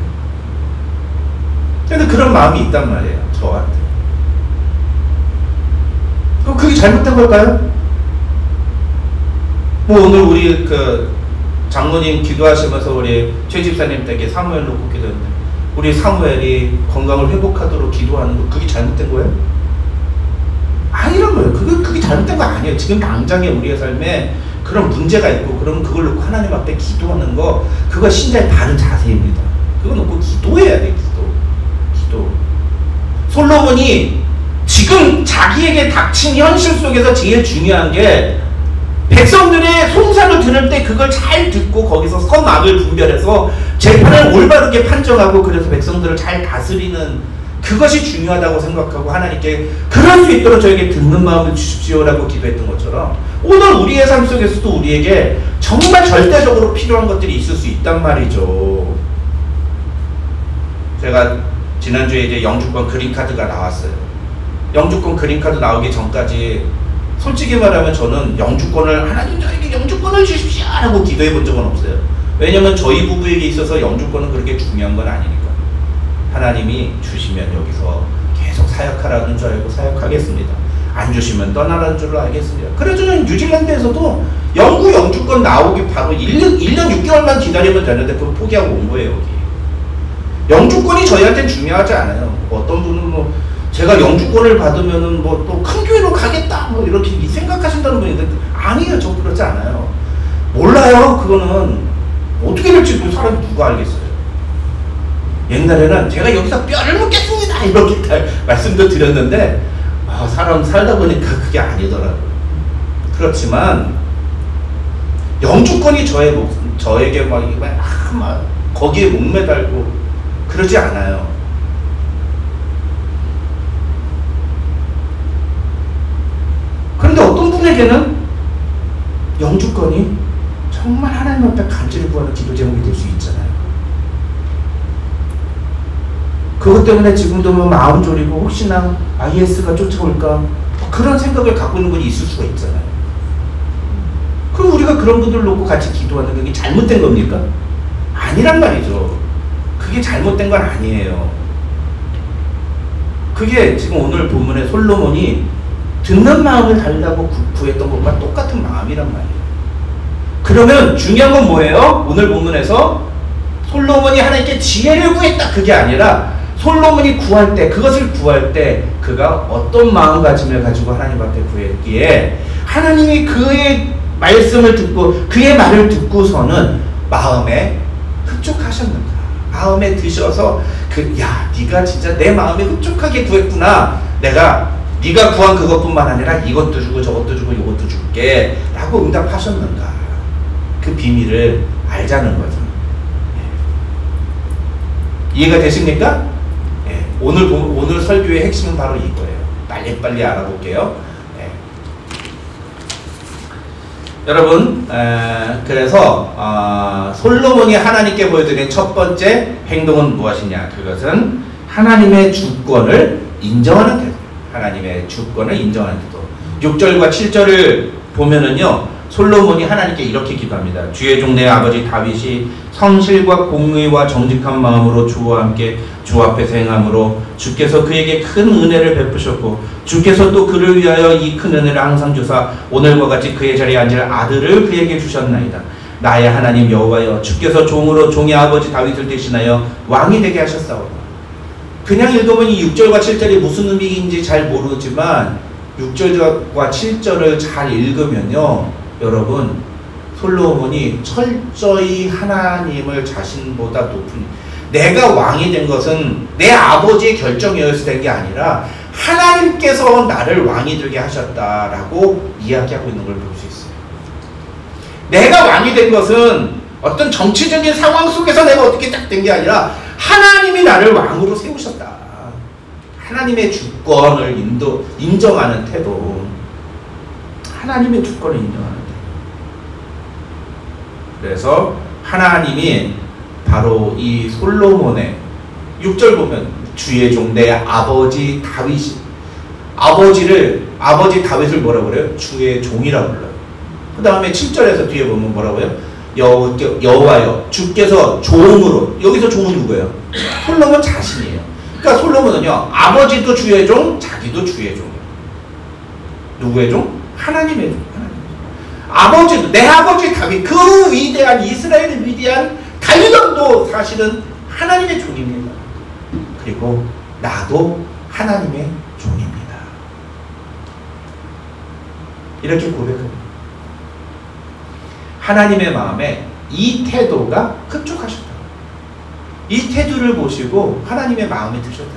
근데 그런 마음이 있단 말이에요, 저한테. 그럼 그게 잘못된 걸까요? 뭐 오늘 우리 그 장로님 기도하시면서 우리 최 집사님 댁에 사무엘 놓고 기도했는데 우리 사무엘이 건강을 회복하도록 기도하는 거 그게 잘못된 거예요? 아니란 거예요. 그게 잘못된 거 아니에요. 지금 당장에 우리의 삶에 그런 문제가 있고 그러면 그걸 놓고 하나님 앞에 기도하는 거 그거 신자의 바른 자세입니다. 그거 놓고 기도해야 돼. 기도. 솔로몬이 지금 자기에게 닥친 현실 속에서 제일 중요한 게 백성들의 송사를 들을 때 그걸 잘 듣고 거기서 선악을 분별해서 재판을 올바르게 판정하고 그래서 백성들을 잘 다스리는 그것이 중요하다고 생각하고 하나님께 그럴 수 있도록 저에게 듣는 마음을 주십시오라고 기도했던 것처럼 오늘 우리의 삶 속에서도 우리에게 정말 절대적으로 필요한 것들이 있을 수 있단 말이죠. 제가 지난주에 이제 영주권 그린카드가 나왔어요. 영주권 그린카드 나오기 전까지 솔직히 말하면 저는 영주권을 하나님 저에게 영주권을 주십시오 라고 기도해 본 적은 없어요. 왜냐면 저희 부부에게 있어서 영주권은 그렇게 중요한 건 아니니까 하나님이 주시면 여기서 계속 사역하라는 줄 알고 사역하겠습니다. 안 주시면 떠나라는 줄 알겠습니다. 그래서 저는 뉴질랜드에서도 영구 영주권 나오기 바로 1년 6개월만 기다리면 되는데 그걸 포기하고 온 거예요. 여기 영주권이 저희한테는 중요하지 않아요. 어떤 분은 뭐 제가 영주권을 받으면은 뭐 또 큰 교회로 가겠다 뭐 이렇게 생각하신다는 분이 있는데 아니에요. 저 그렇지 않아요. 몰라요. 그거는 어떻게 될지 그 사람 누가 알겠어요. 옛날에는 제가 여기서 뼈를 묻겠습니다 이렇게 말씀도 드렸는데 사람 살다 보니까 그게 아니더라고요. 그렇지만 영주권이 저에게 막 거기에 목매달고 그러지 않아요. 그런데 어떤 분에게는 영주권이 정말 하나님 앞에 간절히 구하는 기도 제목이 될 수 있잖아요. 그것 때문에 지금도 뭐 마음 졸이고 혹시나 IS가 쫓아올까 그런 생각을 갖고 있는 분이 있을 수가 있잖아요. 그럼 우리가 그런 분들 놓고 같이 기도하는 게 잘못된 겁니까? 아니란 말이죠. 그게 잘못된 건 아니에요. 그게 지금 오늘 본문에 솔로몬이 듣는 마음을 달라고 구했던 것과 똑같은 마음이란 말이에요. 그러면 중요한 건 뭐예요? 오늘 본문에서 솔로몬이 하나님께 지혜를 구했다 그게 아니라 솔로몬이 구할 때 그것을 구할 때 그가 어떤 마음가짐을 가지고 하나님 앞에 구했기에 하나님이 그의 말씀을 듣고 그의 말을 듣고서는 마음에 흡족하셨는가 마음에 드셔서 네가 진짜 내 마음에 흡족하게 구했구나 내가 네가 구한 그것뿐만 아니라 이것도 주고 저것도 주고 이것도 줄게 라고 응답하셨는가 그 비밀을 알자는 거죠. 이해가 되십니까? 오늘 설교의 핵심은 바로 이거예요. 빨리 알아볼게요. 여러분, 그래서 솔로몬이 하나님께 보여드린 첫 번째 행동은 무엇이냐? 그것은 하나님의 주권을 인정하는 태도. 하나님의 주권을 인정하는 태도. 6절과 7절을 보면은요, 솔로몬이 하나님께 이렇게 기도합니다. 주의 종 내 아버지 다윗이 성실과 공의와 정직한 마음으로 주와 함께 주 앞에서 행함으로 주께서 그에게 큰 은혜를 베푸셨고 주께서 또 그를 위하여 이 큰 은혜를 항상 주사 오늘과 같이 그의 자리에 앉을 아들을 그에게 주셨나이다. 나의 하나님 여호와여, 주께서 종으로 종의 아버지 다윗을 대신하여 왕이 되게 하셨사오다. 그냥 읽으면 이 6절과 7절이 무슨 의미인지 잘 모르지만 6절과 7절을 잘 읽으면요, 여러분, 솔로몬이 철저히 하나님을 자신보다 높은, 내가 왕이 된 것은 내 아버지의 결정이어서 된 게 아니라 하나님께서 나를 왕이 되게 하셨다라고 이야기하고 있는 걸 볼 수 있어요. 내가 왕이 된 것은 어떤 정치적인 상황 속에서 내가 어떻게 딱 된 게 아니라 하나님이 나를 왕으로 세우셨다. 하나님의 주권을 인정하는 태도. 하나님의 주권을 인정하는 태도. 그래서 하나님이 바로 이 솔로몬의 6절 보면 주의 종 내 아버지 다윗이, 아버지 다윗을 뭐라고 그래요? 주의 종이라고 불러요. 그 다음에 7절에서 뒤에 보면 뭐라고 해요? 여호와여, 주께서 종으로, 여기서 종은 누구예요? 솔로몬 자신이에요. 그러니까 솔로몬은요, 아버지도 주의 종, 자기도 주의 종이에요. 누구의 종? 하나님의 종. 아버지도, 내 아버지 다윗, 그 위대한 이스라엘의 위대한 다윗도 사실은 하나님의 종입니다. 그리고 나도 하나님의 종입니다. 이렇게 고백합니다. 하나님의 마음에 이 태도가 흡족하셨다. 이 태도를 보시고 하나님의 마음에 드셨다.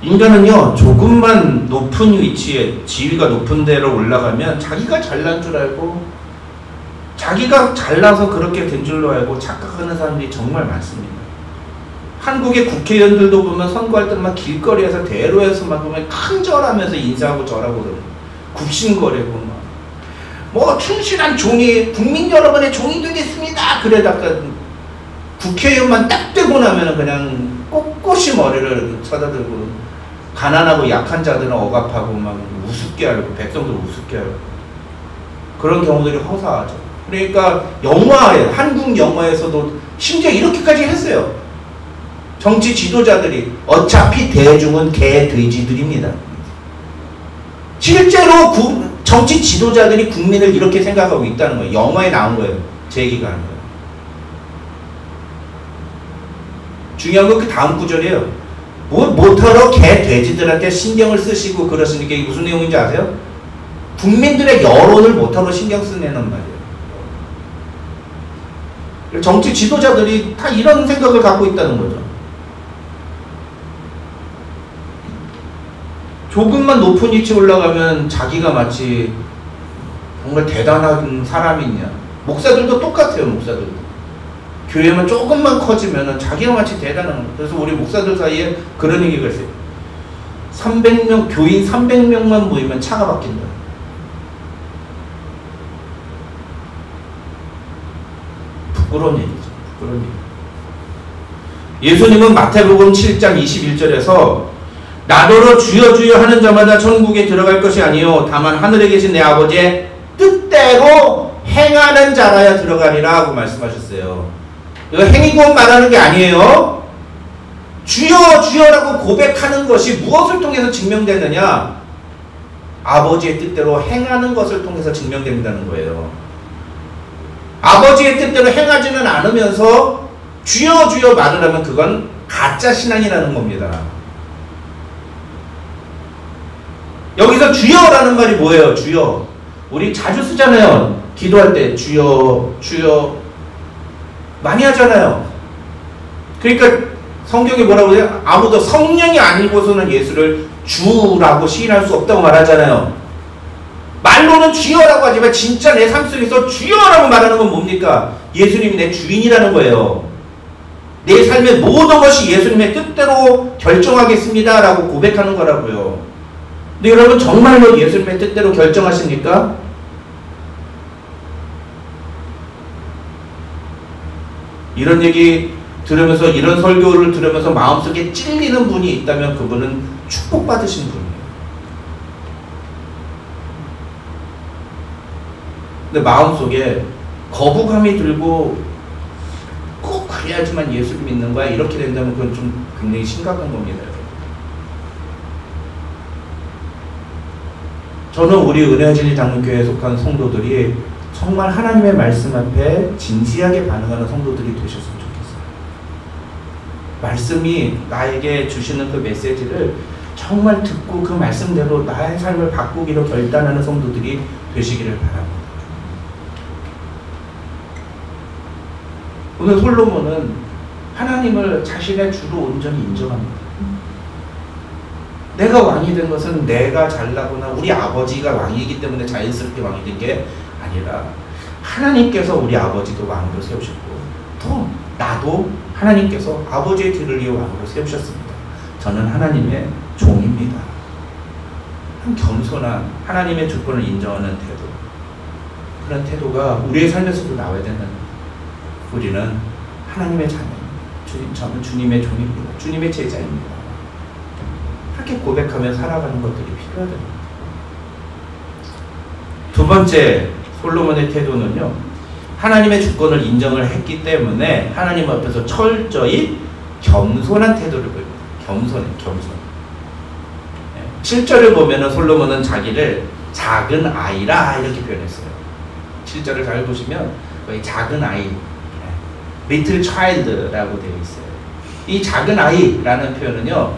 인간은요, 조금만 높은 위치에, 지위가 높은 데로 올라가면 자기가 잘난 줄 알고, 자기가 잘나서 그렇게 된 줄로 알고 착각하는 사람들이 정말 많습니다. 한국의 국회의원들도 보면 선거할 때만 길거리에서 대로에서 막 보면 큰절하면서 인사하고 절하고 그러고 굽신거리고 뭐 충실한 종이, 국민 여러분의 종이 되겠습니다. 그러다가 국회의원만 딱 되고 나면은 그냥 꼿꼿이 머리를 쳐다들고 가난하고 약한 자들은 억압하고 막 우습게 하고 백성들 우습게 하고 그런 경우들이 허사하죠. 그러니까 영화에, 한국 영화에서도 심지어 이렇게까지 했어요. 정치 지도자들이 어차피 대중은 개 돼지들입니다. 실제로 정치 지도자들이 국민을 이렇게 생각하고 있다는 거예요. 영화에 나온 거예요. 제 얘기가 아니에요. 중요한 건 그 다음 구절이에요. 뭐더러 개 돼지들한테 신경을 쓰시고 그러시니까 이게 무슨 내용인지 아세요? 국민들의 여론을 뭐더러 신경 쓰내는 말이에요. 정치 지도자들이 다 이런 생각을 갖고 있다는 거죠. 조금만 높은 위치에 올라가면 자기가 마치 정말 대단한 사람이냐. 목사들도 똑같아요. 목사들도. 교회만 조금만 커지면 자기가 마치 대단한 거예요. 그래서 우리 목사들 사이에 그런 얘기가 있어요. 300명, 교인 300명만 모이면 차가 바뀐다. 부끄러운 얘기죠. 부끄러운 얘기. 예수님은 마태복음 7장 21절에서 나더러 주여 주여 하는 자마다 천국에 들어갈 것이 아니요 다만 하늘에 계신 내 아버지의 뜻대로 행하는 자라야 들어가리라 하고 말씀하셨어요. 이거 행위고 말하는 게 아니에요. 주여 주여라고 고백하는 것이 무엇을 통해서 증명되느냐? 아버지의 뜻대로 행하는 것을 통해서 증명된다는 거예요. 아버지의 뜻대로 행하지는 않으면서 주여 주여 말을 하면 그건 가짜 신앙이라는 겁니다. 여기서 주여라는 말이 뭐예요? 주여. 우리 자주 쓰잖아요. 기도할 때 주여 주여 많이 하잖아요. 그러니까 성경이 뭐라고 해요? 아무도 성령이 아니고서는 예수를 주라고 시인할 수 없다고 말하잖아요. 말로는 주여라고 하지만 진짜 내 삶 속에서 주여라고 말하는 건 뭡니까? 예수님이 내 주인이라는 거예요. 내 삶의 모든 것이 예수님의 뜻대로 결정하겠습니다 라고 고백하는 거라고요. 근데 여러분 정말로 예수님의 뜻대로 결정하십니까? 이런 얘기 들으면서, 이런 설교를 들으면서 마음속에 찔리는 분이 있다면 그분은 축복받으신 분이에요. 근데 마음속에 거부감이 들고 꼭 그래야지만 예수를 믿는 거야 이렇게 된다면 그건 좀 굉장히 심각한 겁니다. 저는 우리 은혜진리 장로교회에 속한 성도들이 정말 하나님의 말씀 앞에 진지하게 반응하는 성도들이 되셨으면 좋겠어요. 말씀이 나에게 주시는 그 메시지를 정말 듣고 그 말씀대로 나의 삶을 바꾸기로 결단하는 성도들이 되시기를 바랍니다. 오늘 솔로몬은 하나님을 자신의 주로 온전히 인정합니다. 내가 왕이 된 것은 내가 잘나거나 우리 아버지가 왕이기 때문에 자연스럽게 왕이 된 게 아니라 하나님께서 우리 아버지도 왕으로 세우셨고 또 나도 하나님께서 아버지의 뒤를 이어 왕으로 세우셨습니다. 저는 하나님의 종입니다. 겸손한 하나님의 주권을 인정하는 태도, 그런 태도가 우리의 삶에서도 나와야 된다는 거예요. 우리는 하나님의 자녀입니다. 저는 주님의 종입니다. 주님의 제자입니다. 그렇게 고백하며 살아가는 것들이 필요하답니다. 두 번째 솔로몬의 태도는요, 하나님의 주권을 인정을 했기 때문에 하나님 앞에서 철저히 겸손한 태도를 보입니다. 겸손. 7절을 보면은 솔로몬은 자기를 작은 아이라 이렇게 표현했어요. 7절을 잘 보시면 거의 작은 아이, little child라고 되어 있어요. 이 작은 아이라는 표현은요,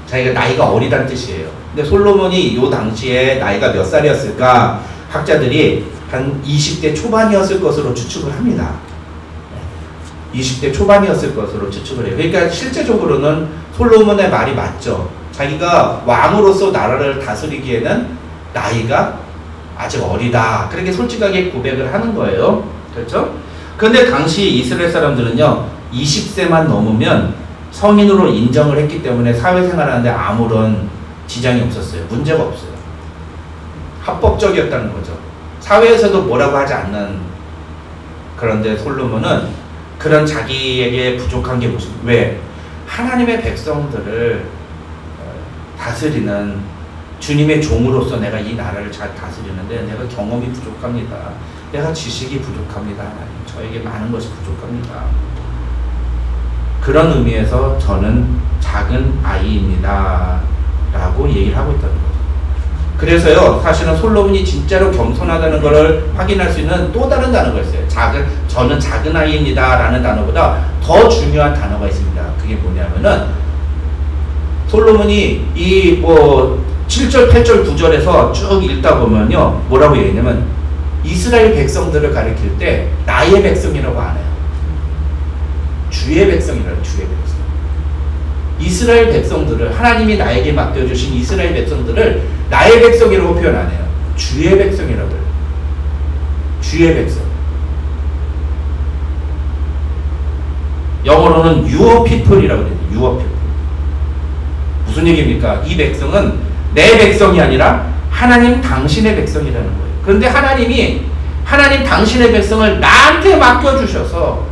자기가 나이가 어리다는 뜻이에요. 근데 솔로몬이 이 당시에 나이가 몇 살이었을까? 학자들이 한 20대 초반이었을 것으로 추측을 합니다. 20대 초반이었을 것으로 추측을 해요. 그러니까 실제적으로는 솔로몬의 말이 맞죠. 자기가 왕으로서 나라를 다스리기에는 나이가 아직 어리다. 그렇게 솔직하게 고백을 하는 거예요. 그렇죠? 그런데 당시 이스라엘 사람들은요, 20세만 넘으면 성인으로 인정을 했기 때문에 사회생활하는데 아무런 지장이 없었어요. 문제가 없어요. 합법적이었다는 거죠. 사회에서도 뭐라고 하지 않는. 그런데 솔로몬은 그런 자기에게 부족한 게 무슨, 왜? 하나님의 백성들을 다스리는 주님의 종으로서 내가 이 나라를 잘 다스리는데 내가 경험이 부족합니다. 내가 지식이 부족합니다. 하나님, 저에게 많은 것이 부족합니다. 그런 의미에서 저는 작은 아이입니다 라고 얘기를 하고 있다는 거죠. 그래서요, 사실은 솔로몬이 진짜로 겸손하다는 것을 확인할 수 있는 또 다른 단어가 있어요. 저는 작은 아이입니다 라는 단어보다 더 중요한 단어가 있습니다. 그게 뭐냐면은 솔로몬이 이 7절, 8절, 9절에서 쭉 읽다 보면요, 뭐라고 얘기하냐면 이스라엘 백성들을 가리킬 때 나의 백성이라고 안 해요. 주의 백성이라고. 주의 백성. 이스라엘 백성들을, 하나님이 나에게 맡겨주신 이스라엘 백성들을 나의 백성이라고 표현 안 해요. 주의 백성이라고 해요. 주의 백성. 영어로는 your people이라고 해요. your people. 무슨 얘기입니까? 이 백성은 내 백성이 아니라 하나님 당신의 백성이라는 거예요. 그런데 하나님 당신의 백성을 나한테 맡겨주셔서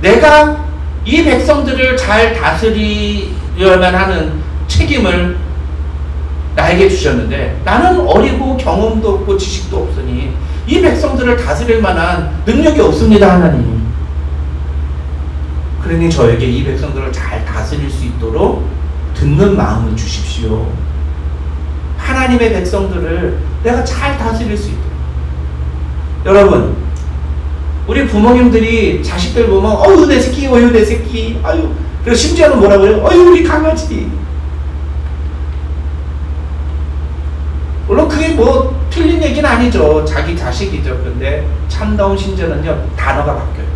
내가 이 백성들을 잘 다스리려면 하는 책임을 나에게 주셨는데 나는 어리고 경험도 없고 지식도 없으니 이 백성들을 다스릴 만한 능력이 없습니다, 하나님. 그러니 저에게 이 백성들을 잘 다스릴 수 있도록 듣는 마음을 주십시오. 하나님의 백성들을 내가 잘 다스릴 수 있도록. 여러분, 우리 부모님들이 자식들 보면 어휴 내 새끼, 어휴 내 새끼, 아유, 그리고 심지어는 뭐라고 해요? 어휴 우리 강아지. 물론 그게 뭐 틀린 얘기는 아니죠. 자기 자식이죠. 근데 참다운 신자는요, 단어가 바뀌어요.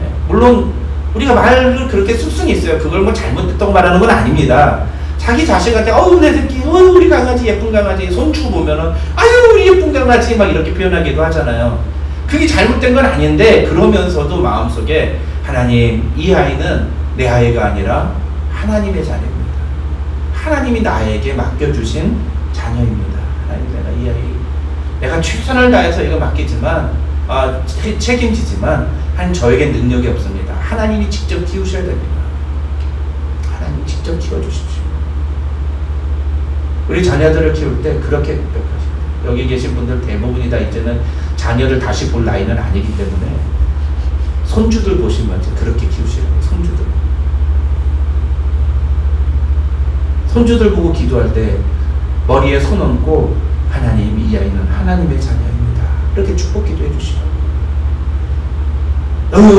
네. 물론 우리가 말을 그렇게 쑥쑥 있어요. 그걸 뭐 잘못됐다고 말하는 건 아닙니다. 자기 자식한테 어우 내 새끼, 어우 우리 강아지, 예쁜 강아지, 손주 보면은 아유 우리 예쁜 강아지 막 이렇게 표현하기도 하잖아요. 그게 잘못된 건 아닌데 그러면서도 마음속에 하나님, 이 아이는 내 아이가 아니라 하나님의 자녀입니다. 하나님이 나에게 맡겨주신 자녀입니다. 하나님, 내가 이 아이, 내가 최선을 다해서 이거 맡기지만 책임지지만 저에겐 능력이 없습니다. 하나님이 직접 키우셔야 됩니다. 하나님이 직접 키워주십시오. 우리 자녀들을 키울 때 그렇게 고백하십니다. 여기 계신 분들 대부분이 다 이제는 자녀를 다시 볼 나이는 아니기 때문에 손주들 보시면 그렇게 키우시라고. 손주들 보고 기도할 때 머리에 손 얹고 하나님, 이 아이는 하나님의 자녀입니다. 이렇게 축복 기도해 주시라고.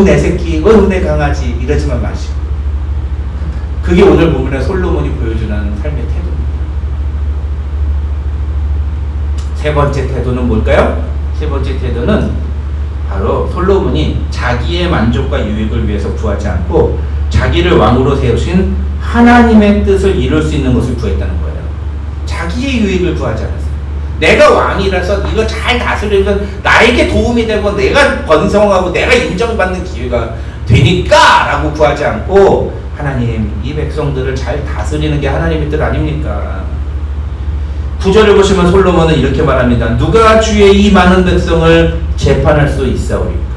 내 새끼, 내 강아지 이러지만 마시고. 그게 오늘 본문에 솔로몬이 보여주는 삶의 태도입니다. 세 번째 태도는 뭘까요? 세 번째 태도는 바로 솔로몬이 자기의 만족과 유익을 위해서 구하지 않고 자기를 왕으로 세우신 하나님의 뜻을 이룰 수 있는 것을 구했다는 거예요. 자기의 유익을 구하지 않았어요. 내가 왕이라서 이거 잘 다스리면 나에게 도움이 되고 내가 번성하고 내가 인정받는 기회가 되니까 라고 구하지 않고 하나님, 이 백성들을 잘 다스리는 게 하나님의 뜻 아닙니까? 9절을 보시면 솔로몬은 이렇게 말합니다. 누가 주의 이 많은 백성을 재판할 수 있사오리까?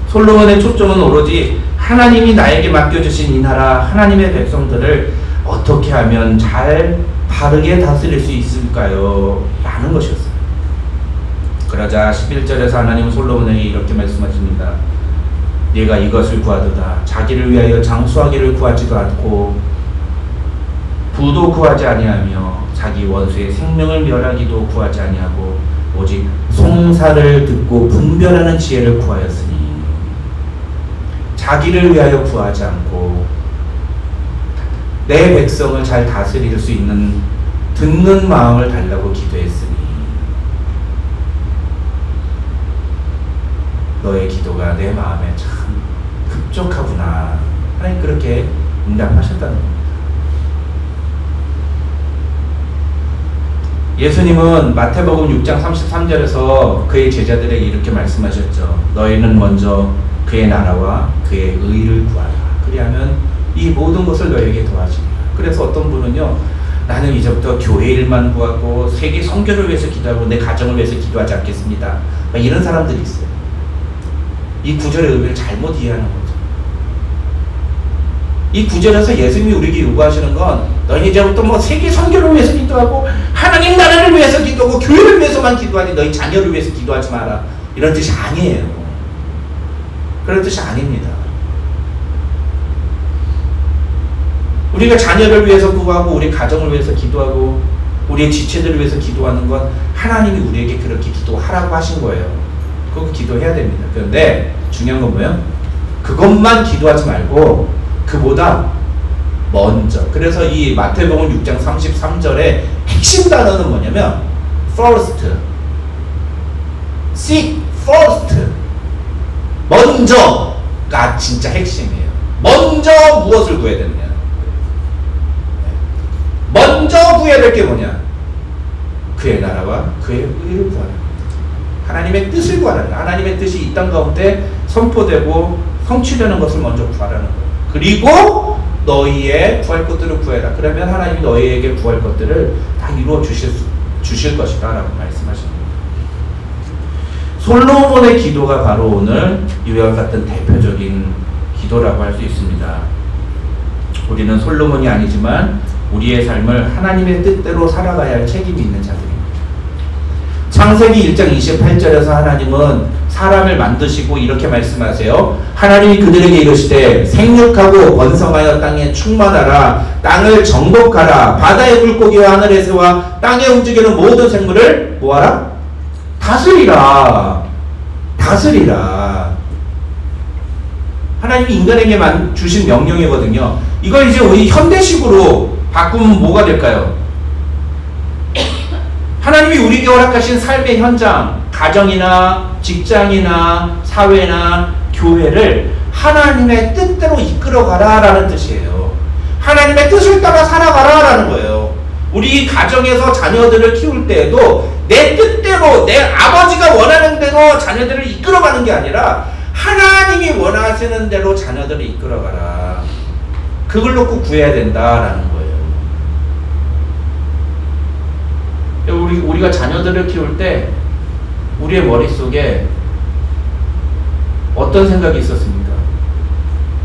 솔로몬의 초점은 오로지 하나님이 나에게 맡겨주신 이 나라 하나님의 백성들을 어떻게 하면 잘 바르게 다스릴 수 있을까요? 라는 것이었어요. 그러자 11절에서 하나님은 솔로몬에게 이렇게 말씀하십니다. 네가 이것을 구하도다. 자기를 위하여 장수하기를 구하지도 않고 부도 구하지 아니하며 자기 원수의 생명을 멸하기도 구하지 아니하고 오직 송사를 듣고 분별하는 지혜를 구하였으니 자기를 위하여 구하지 않고 내 백성을 잘 다스릴 수 있는 듣는 마음을 달라고 기도했으니 너의 기도가 내 마음에 참 급족하구나. 하나님 그렇게 응답하셨다는 겁니다. 예수님은 마태복음 6장 33절에서 그의 제자들에게 이렇게 말씀하셨죠. 너희는 먼저 그의 나라와 그의 의를 구하라. 그리하면 이 모든 것을 너에게 더하시리라. 그래서 어떤 분은요, 나는 이제부터 교회 일만 구하고 세계 선교를 위해서 기도하고 내 가정을 위해서 기도하지 않겠습니다. 이런 사람들이 있어요. 이 구절의 의미를 잘못 이해하는 거죠. 이 구절에서 예수님이 우리에게 요구하시는 건 너희 이제부터 뭐 세계 선교를 위해서 기도하고 하나님 나라를 위해서 기도하고 교회를 위해서만 기도하지 너희 자녀를 위해서 기도하지 마라. 이런 뜻이 아니에요. 그런 뜻이 아닙니다. 우리가 자녀를 위해서 구하고 우리 가정을 위해서 기도하고 우리의 지체들을 위해서 기도하는 건 하나님이 우리에게 그렇게 기도하라고 하신 거예요. 그거 기도해야 됩니다. 그런데 중요한 건 뭐예요? 그것만 기도하지 말고 그보다 먼저. 그래서 이 마태복음 6장 33절의 핵심 단어는 뭐냐면 first, seek first, 먼저가 진짜 핵심이에요. 먼저 무엇을 구해야 되느냐? 먼저 구해야 될 게 뭐냐? 그의 나라와 그의 의를 구하라. 하나님의 뜻을 구하라. 하나님의 뜻이 이 땅 가운데 선포되고 성취되는 것을 먼저 구하라는 거예요. 그리고 너희의 구할 것들을 구해라. 그러면 하나님이 너희에게 구할 것들을 다 이루어 주실 것이다 라고 말씀하십니다. 솔로몬의 기도가 바로 오늘 이와 같은 대표적인 기도라고 할 수 있습니다. 우리는 솔로몬이 아니지만 우리의 삶을 하나님의 뜻대로 살아가야 할 책임이 있는 자들입니다. 창세기 1장 28절에서 하나님은 사람을 만드시고 이렇게 말씀하세요. 하나님이 그들에게 이르시되 생육하고 번성하여 땅에 충만하라. 땅을 정복하라. 바다의 물고기와 하늘의 새와 땅에 움직이는 모든 생물을 뭐하라? 다스리라. 다스리라. 하나님이 인간에게 주신 명령이거든요. 이걸 이제 우리 현대식으로 바꾸면 뭐가 될까요? 하나님이 우리에게 허락하신 삶의 현장, 가정이나 직장이나 사회나 교회를 하나님의 뜻대로 이끌어가라 라는 뜻이에요. 하나님의 뜻을 따라 살아가라 라는 거예요. 우리 가정에서 자녀들을 키울 때에도 내 뜻대로 내 아버지가 원하는 대로 자녀들을 이끌어가는 게 아니라 하나님이 원하시는 대로 자녀들을 이끌어가라. 그걸 놓고 구해야 된다라는 거예요. 우리가 자녀들을 키울 때 우리의 머릿속에 어떤 생각이 있었습니까?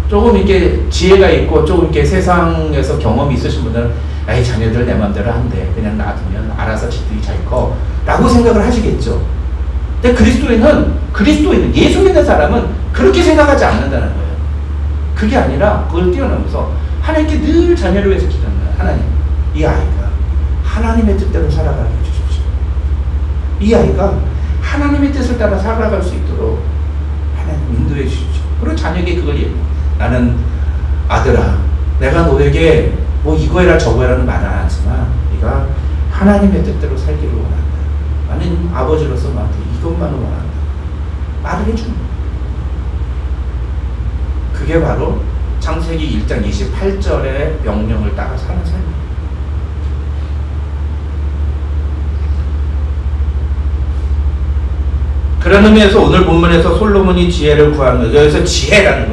조금 이렇게 지혜가 있고 조금 이렇게 세상에서 경험이 있으신 분들은 에이 자녀들 내 맘대로 한대 그냥 놔두면 알아서 지들이 잘 커 라고 생각을 하시겠죠. 근데 그리스도인은 예수 믿는 사람은 그렇게 생각하지 않는다는 거예요. 그게 아니라 그걸 뛰어넘어서 하나님께 늘 자녀를 위해서 기도하는 거예요. 하나님, 이 아이가 하나님의 뜻대로 살아가게 해주십시오. 이 아이가 하나님의 뜻을 따라 살아갈 수 있도록 하나님 인도해 주십시오. 그리고 자녀에게 그걸 나는 아들아, 내가 너에게 뭐 이거 해라 저거 해라는 말은 안 하지만 네가 하나님의 뜻대로 살기를 원한다. 나는 아버지로서 너한테 이것만을 원한다. 말을 해주는 거예요. 그게 바로 창세기 1장 28절의 명령을 따라 사는 삶이에요. 그런 의미에서 오늘 본문에서 솔로몬이 지혜를 구한 것, 여기서 지혜라는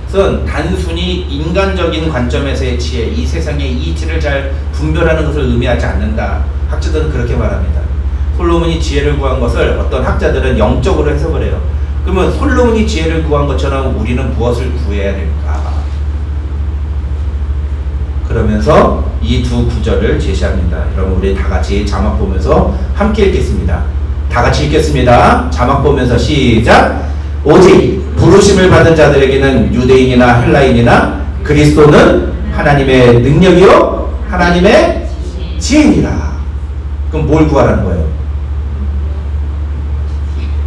것은 단순히 인간적인 관점에서의 지혜, 이 세상의 이치를 잘 분별하는 것을 의미하지 않는다. 학자들은 그렇게 말합니다. 솔로몬이 지혜를 구한 것을 어떤 학자들은 영적으로 해석을 해요. 그러면 솔로몬이 지혜를 구한 것처럼 우리는 무엇을 구해야 될까? 그러면서 이 두 구절을 제시합니다. 여러분 우리 다 같이 자막 보면서 함께 읽겠습니다. 다 같이 읽겠습니다. 자막 보면서 시작. 오직 부르심을 받은 자들에게는 유대인이나 헬라인이나 그리스도는 하나님의 능력이요 하나님의 지혜니라. 그럼 뭘 구하라는 거예요?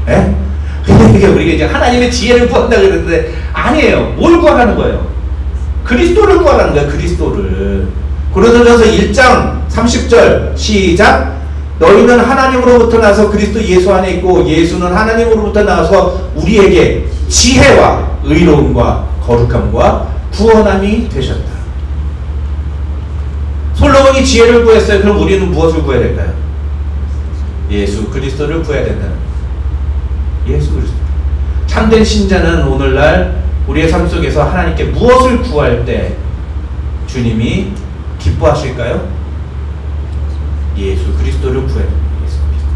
예? 그러니까 우리가 이제 하나님의 지혜를 구한다 그랬는데 아니에요. 뭘 구하라는 거예요? 그리스도를 구하라는 거예요. 그리스도를. 고린도전서 1장 30절 시작. 너희는 하나님으로부터 나서 그리스도 예수 안에 있고 예수는 하나님으로부터 나와서 우리에게 지혜와 의로움과 거룩함과 구원함이 되셨다. 솔로몬이 지혜를 구했어요. 그럼 우리는 무엇을 구해야 될까요? 예수 그리스도를 구해야 된다는 거예요. 예수 그리스도. 참된 신자는 오늘날 우리의 삶 속에서 하나님께 무엇을 구할 때 주님이 기뻐하실까요? 예수 그리스도를 구해야 됩니다. 예수 그리스도.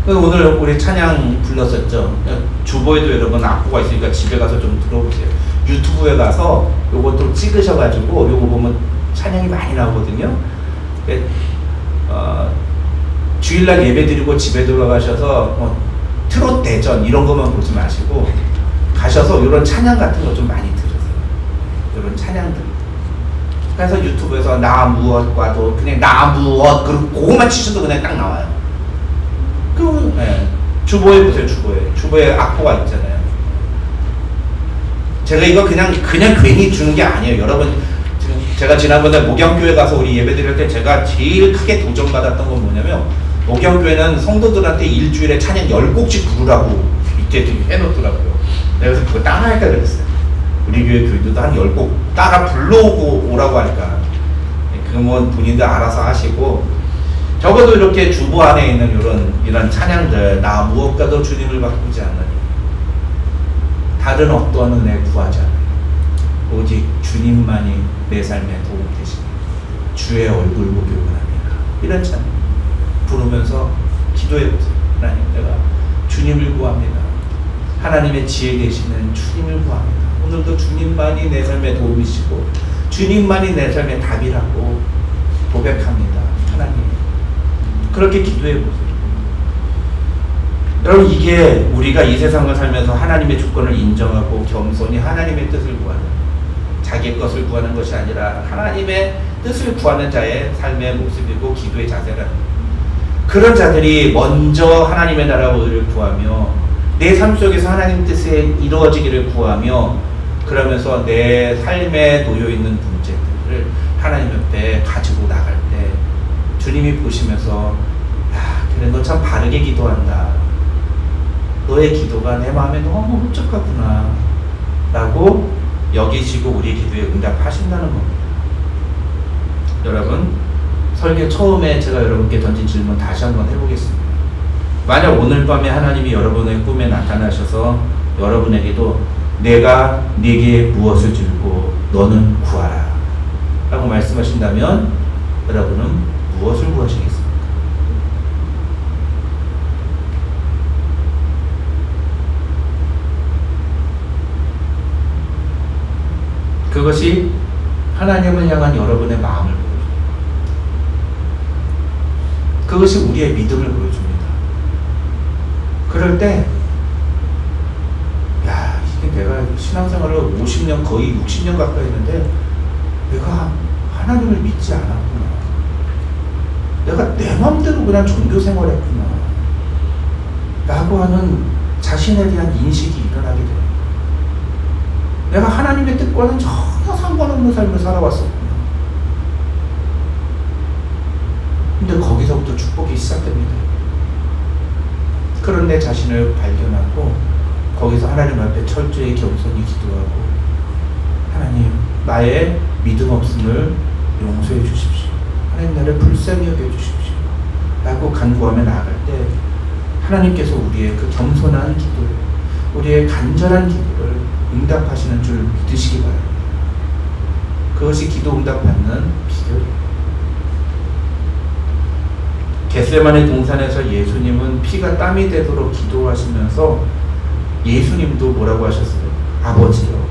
주님. 오늘 우리 찬양 불렀었죠. 주보에도 여러분 악보가 있으니까 집에 가서 좀 들어보세요. 유튜브에 가서 요것도 찍으셔가지고 요거 보면 찬양이 많이 나오거든요. 주일날 예배 드리고 집에 들어가셔서 트롯 대전 이런 것만 보지 마시고 가셔서 이런 찬양 같은 거 좀 많이 들으세요. 이런 찬양들. 그래서 유튜브에서 나 무엇과도 그냥 나 무엇 그리고 그것만 치셔도 그냥 딱 나와요. 그 주보에 보세요. 주보에 악보가 있잖아요. 제가 이거 그냥 괜히 주는 게 아니에요. 여러분 제가 지난번에 목양교회 가서 우리 예배 드릴 때 제가 제일 크게 도전받았던 건 뭐냐면 목양교회는 성도들한테 일주일에 찬양 10곡씩 부르라고 이때 해놓더라고요. 내가 그래서 그거 따라할까 그랬어요. 우리 교회 교인들도 한 10곡 따라 불러오고 오라고 하니까 그건 본인들 알아서 하시고 적어도 이렇게 주보 안에 있는 이런 찬양들 나 무엇과도 주님을 바꾸지 않으니 다른 어떤 은혜 구하지 않으니 오직 주님만이 내 삶에 도움 되시니 주의 얼굴 보기 원합니다. 이런 찬양 부르면서 기도해보세요. 하나님 내가 주님을 구합니다. 하나님의 지혜 되시는 주님을 구합니다. 오늘도 주님만이 내 삶에 도움이시고 주님만이 내 삶의 답이라고 고백합니다. 하나님 그렇게 기도해보세요. 여러분 이게 우리가 이 세상을 살면서 하나님의 주권을 인정하고 겸손히 하나님의 뜻을 구하는 자기 것을 구하는 것이 아니라 하나님의 뜻을 구하는 자의 삶의 모습이고 기도의 자세라는 거예요. 그런 자들이 먼저 하나님의 나라와 의를 구하며 내 삶 속에서 하나님 뜻에 이루어지기를 구하며 그러면서 내 삶에 놓여있는 문제들을 하나님 옆에 가지고 나갈 때 주님이 보시면서 야 그래 너 참 바르게 기도한다. 너의 기도가 내 마음에 너무 흡족하구나 라고 여기시고 우리 기도에 응답하신다는 겁니다. 여러분 설교 처음에 제가 여러분께 던진 질문 다시 한번 해보겠습니다. 만약 오늘 밤에 하나님이 여러분의 꿈에 나타나셔서 여러분에게도 내가 네게 무엇을 줄고 너는 구하라 라고 말씀하신다면 여러분은 무엇을 구하시겠습니까? 그것이 하나님을 향한 여러분의 마음을 보여줍니다. 그것이 우리의 믿음을 보여줍니다. 그럴 때 야, 이게 내가 신앙생활을 50년 거의 60년 가까이 했는데 내가 하나님을 믿지 않았구나. 내가 내 마음대로 그냥 종교 생활했구나 라고 하는 자신에 대한 인식이 일어나게 됩니다. 내가 하나님의 뜻과는 전혀 상관없는 삶을 살아왔었구나. 근데 거기서부터 축복이 시작됩니다. 그런 내 자신을 발견하고 거기서 하나님 앞에 철저히 겸손히 기도하고 하나님 나의 믿음 없음을 용서해 주십시오. 하나님 나를 불쌍히 여겨주십시오 라고 간구하며 나아갈 때 하나님께서 우리의 그 겸손한 기도를, 우리의 간절한 기도를 응답하시는 줄 믿으시기 바랍니다. 그것이 기도 응답받는 비결이에요. 겟세마네 동산에서 예수님은 피가 땀이 되도록 기도하시면서 예수님도 뭐라고 하셨어요? 아버지요,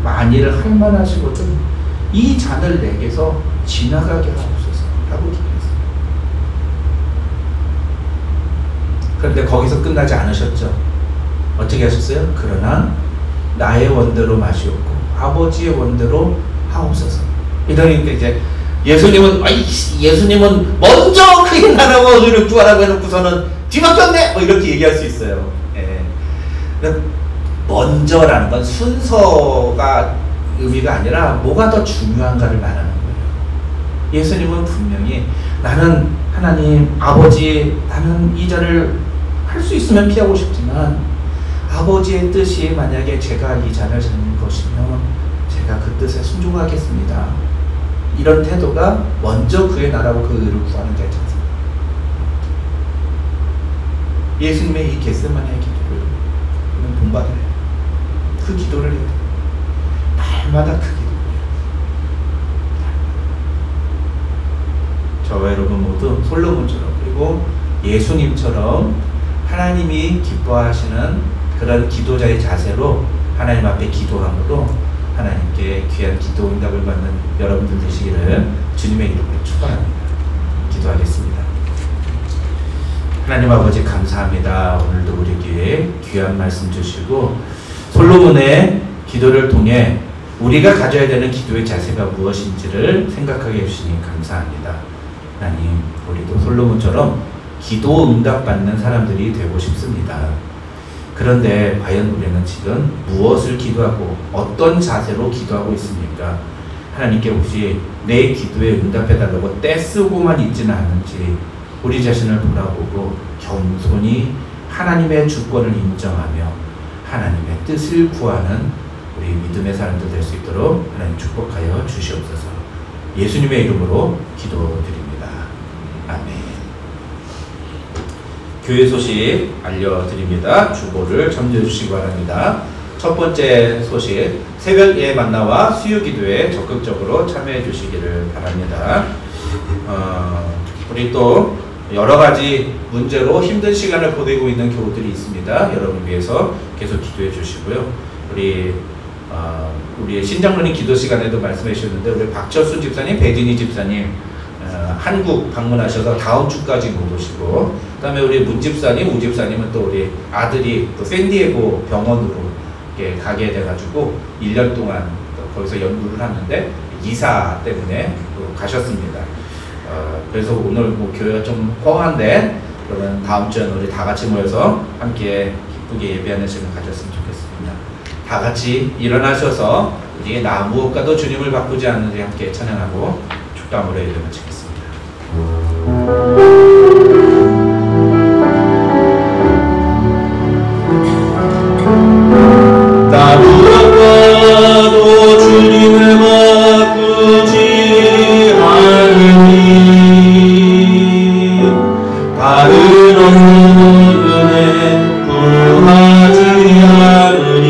만일 할만하시거든 이 잔을 내게서 지나가게 하옵소서 라고 기도했어요. 그런데 거기서 끝나지 않으셨죠. 어떻게 하셨어요? 그러나 나의 원대로 마시옵고 아버지의 원대로 하옵소서. 이러니까 이제 예수님은 먼저 그의 나라와 의를 구하라고 해놓고서는 뒤바뀌었네 뭐 이렇게 얘기할 수 있어요. 예. 먼저라는 건 순서가 의미가 아니라 뭐가 더 중요한가를 말하는 거예요. 예수님은 분명히 나는 하나님 아버지 나는 이 잔을 할 수 있으면 피하고 싶지만 아버지의 뜻이 만약에 제가 이 잔을 잡는 것이면 제가 그 뜻에 순종하겠습니다. 이런 태도가 먼저 그의 나라고 그 의를 구하는 자이지 않습니까? 예수님의 이 겟세마네 기도를 우리는 본받아야 해요. 그 기도를 해야 돼요. 날마다 그 기도를 해요. 저와 여러분 모두 솔로몬처럼 그리고 예수님처럼 하나님이 기뻐하시는 그런 기도자의 자세로 하나님 앞에 기도함으로 하나님께 귀한 기도 응답을 받는 여러분들 되시기를 주님의 이름으로 축원합니다. 기도하겠습니다. 하나님 아버지 감사합니다. 오늘도 우리에게 귀한 말씀 주시고 솔로몬의 기도를 통해 우리가 가져야 되는 기도의 자세가 무엇인지를 생각하게 해주시니 감사합니다. 하나님 우리도 솔로몬처럼 기도 응답받는 사람들이 되고 싶습니다. 그런데 과연 우리는 지금 무엇을 기도하고 어떤 자세로 기도하고 있습니까? 하나님께 혹시 내 기도에 응답해달라고 떼쓰고만 있지는 않은지 우리 자신을 돌아보고 겸손히 하나님의 주권을 인정하며 하나님의 뜻을 구하는 우리 믿음의 사람들 될 수 있도록 하나님 축복하여 주시옵소서. 예수님의 이름으로 기도드립니다. 아멘. 교회 소식 알려드립니다. 주보를 참조해 주시기 바랍니다. 첫 번째 소식, 새벽 예배 만나와 수요 기도에 적극적으로 참여해 주시기를 바랍니다. 우리 또 여러 가지 문제로 힘든 시간을 보내고 있는 교우들이 있습니다. 여러분 위해서 계속 기도해 주시고요. 우리 신장로님 기도 시간에도 말씀해 주셨는데 우리 박철수 집사님, 배진희 집사님 한국 방문하셔서 다음 주까지 못 오시고, 그 다음에 우리 문 집사님, 우 집사님은 또 우리 아들이 또 샌디에고 병원으로 이렇게 가게 돼가지고 1년 동안 거기서 연구를 하는데 이사 때문에 또 가셨습니다. 그래서 오늘 뭐 교회가 좀 허한데 그러면 다음 주에는 우리 다 같이 모여서 함께 기쁘게 예배하는 시간 가졌으면 좋겠습니다. 다 같이 일어나셔서 우리 나 무엇과도 주님을 바꾸지 않는지 함께 찬양하고 축담으로 예배 마치겠습니다. 나 무엇과도 주님을 바꾸지 않으니 다른 어느 은혜 구하지 않으니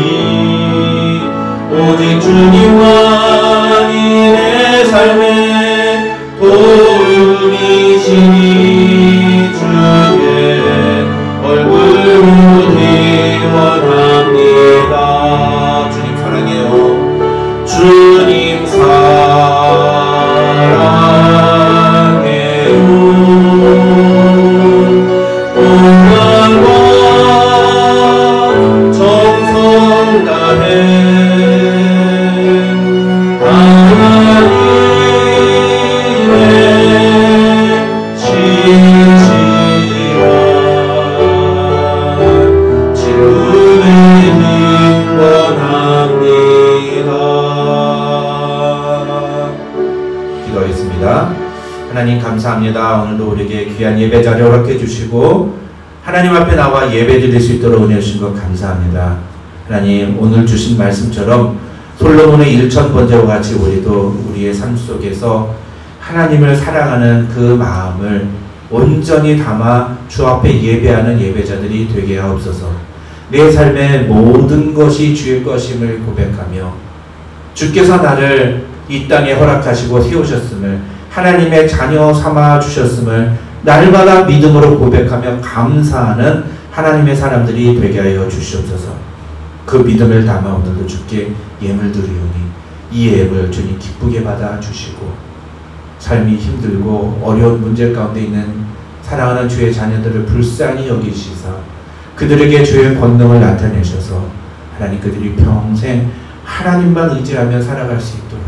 오직 주님만이 내 삶의 도움이시니 주의 얼굴로 기원합니다. 주님 사랑해요. 주님 감사합니다. 오늘도 우리에게 귀한 예배 자리 허락해 주시고 하나님 앞에 나와 예배 드릴 수 있도록 은혜 주신 것 감사합니다. 하나님, 오늘 주신 말씀처럼 솔로몬의 일천 번제와 같이 우리도 우리의 삶 속에서 하나님을 사랑하는 그 마음을 온전히 담아 주 앞에 예배하는 예배자들이 되게 하옵소서. 내 삶의 모든 것이 주의 것임을 고백하며 주께서 나를 이 땅에 허락하시고 세우셨음을, 하나님의 자녀 삼아 주셨음을 날마다 믿음으로 고백하며 감사하는 하나님의 사람들이 되게 하여 주시옵소서. 그 믿음을 담아 오늘도 주께 예물 드리오니 이 예물 주님 기쁘게 받아 주시고, 삶이 힘들고 어려운 문제 가운데 있는 사랑하는 주의 자녀들을 불쌍히 여기시사 그들에게 주의 권능을 나타내셔서 하나님 그들이 평생 하나님만 의지하며 살아갈 수 있도록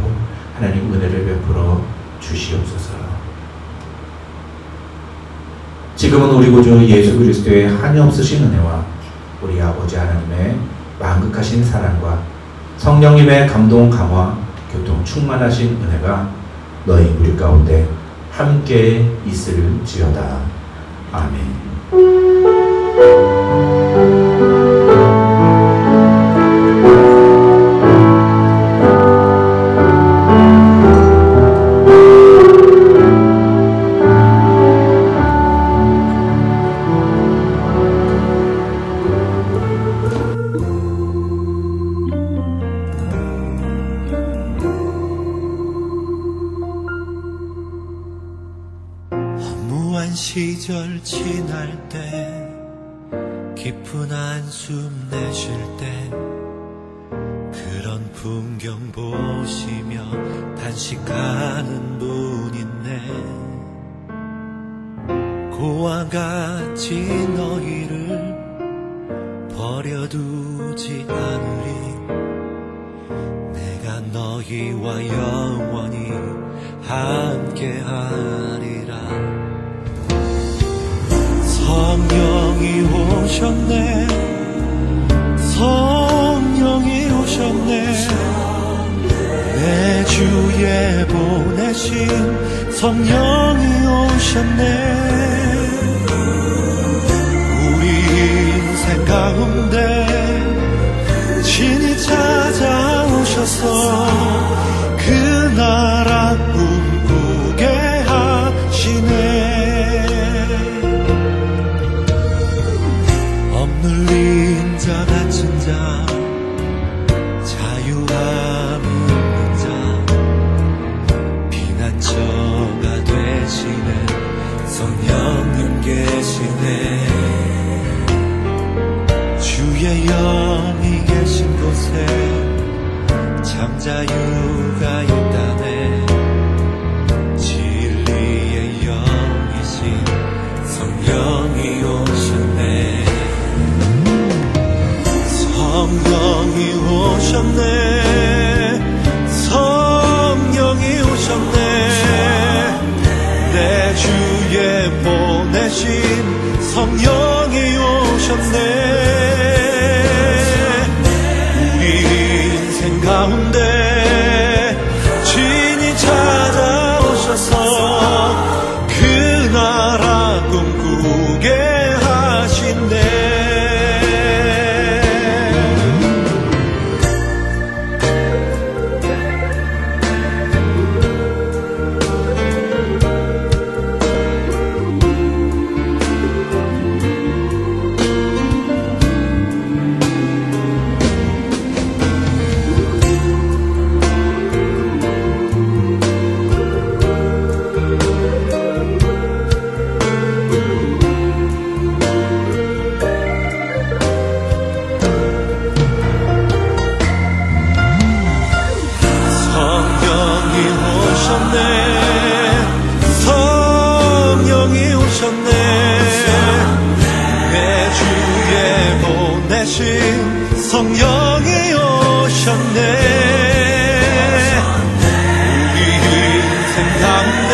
하나님 은혜를 베풀어 주시옵소서. 지금은 우리 구주 예수 그리스도의 한이없으신 은혜와 우리 아버지 하나님의 만극하신 사랑과 성령님의 감동 감화 교통 충만하신 은혜가 너희 우리 가운데 함께 있을지어다. 아멘. 시절 지날 때 깊은 한숨 내쉴 때 그런 풍경 보시며 단식하는 분 있네. 고와 같이 너희를 버려두지 않으리. 내가 너희와 영원히 함께하리라. 성령이 오셨네. 성령이 오셨네. 내 주에 보내신 성령이 오셨네. 우리 인생 가운데 친히 찾아오셔서 그 나라 꿈꾸게 하시네. 눌린 자 갇힌 자 자유함 있는 자 피난처가 되시는 성령님 계시네. 주의 영이 계신 곳에 참 자유가 있다네. 진리의 영이신 성령이 오셨네. 성령이 오셨네. 성령이 오셨네. 내 주에 보내신 성령이 오셨네. 우리 인생 가운데 친히 찾아오셔서 그 나라 꿈꾸게 하신네. 성령이 오셨네. 내 주에 보내신 성령이 오셨네. 우리 인생 가운데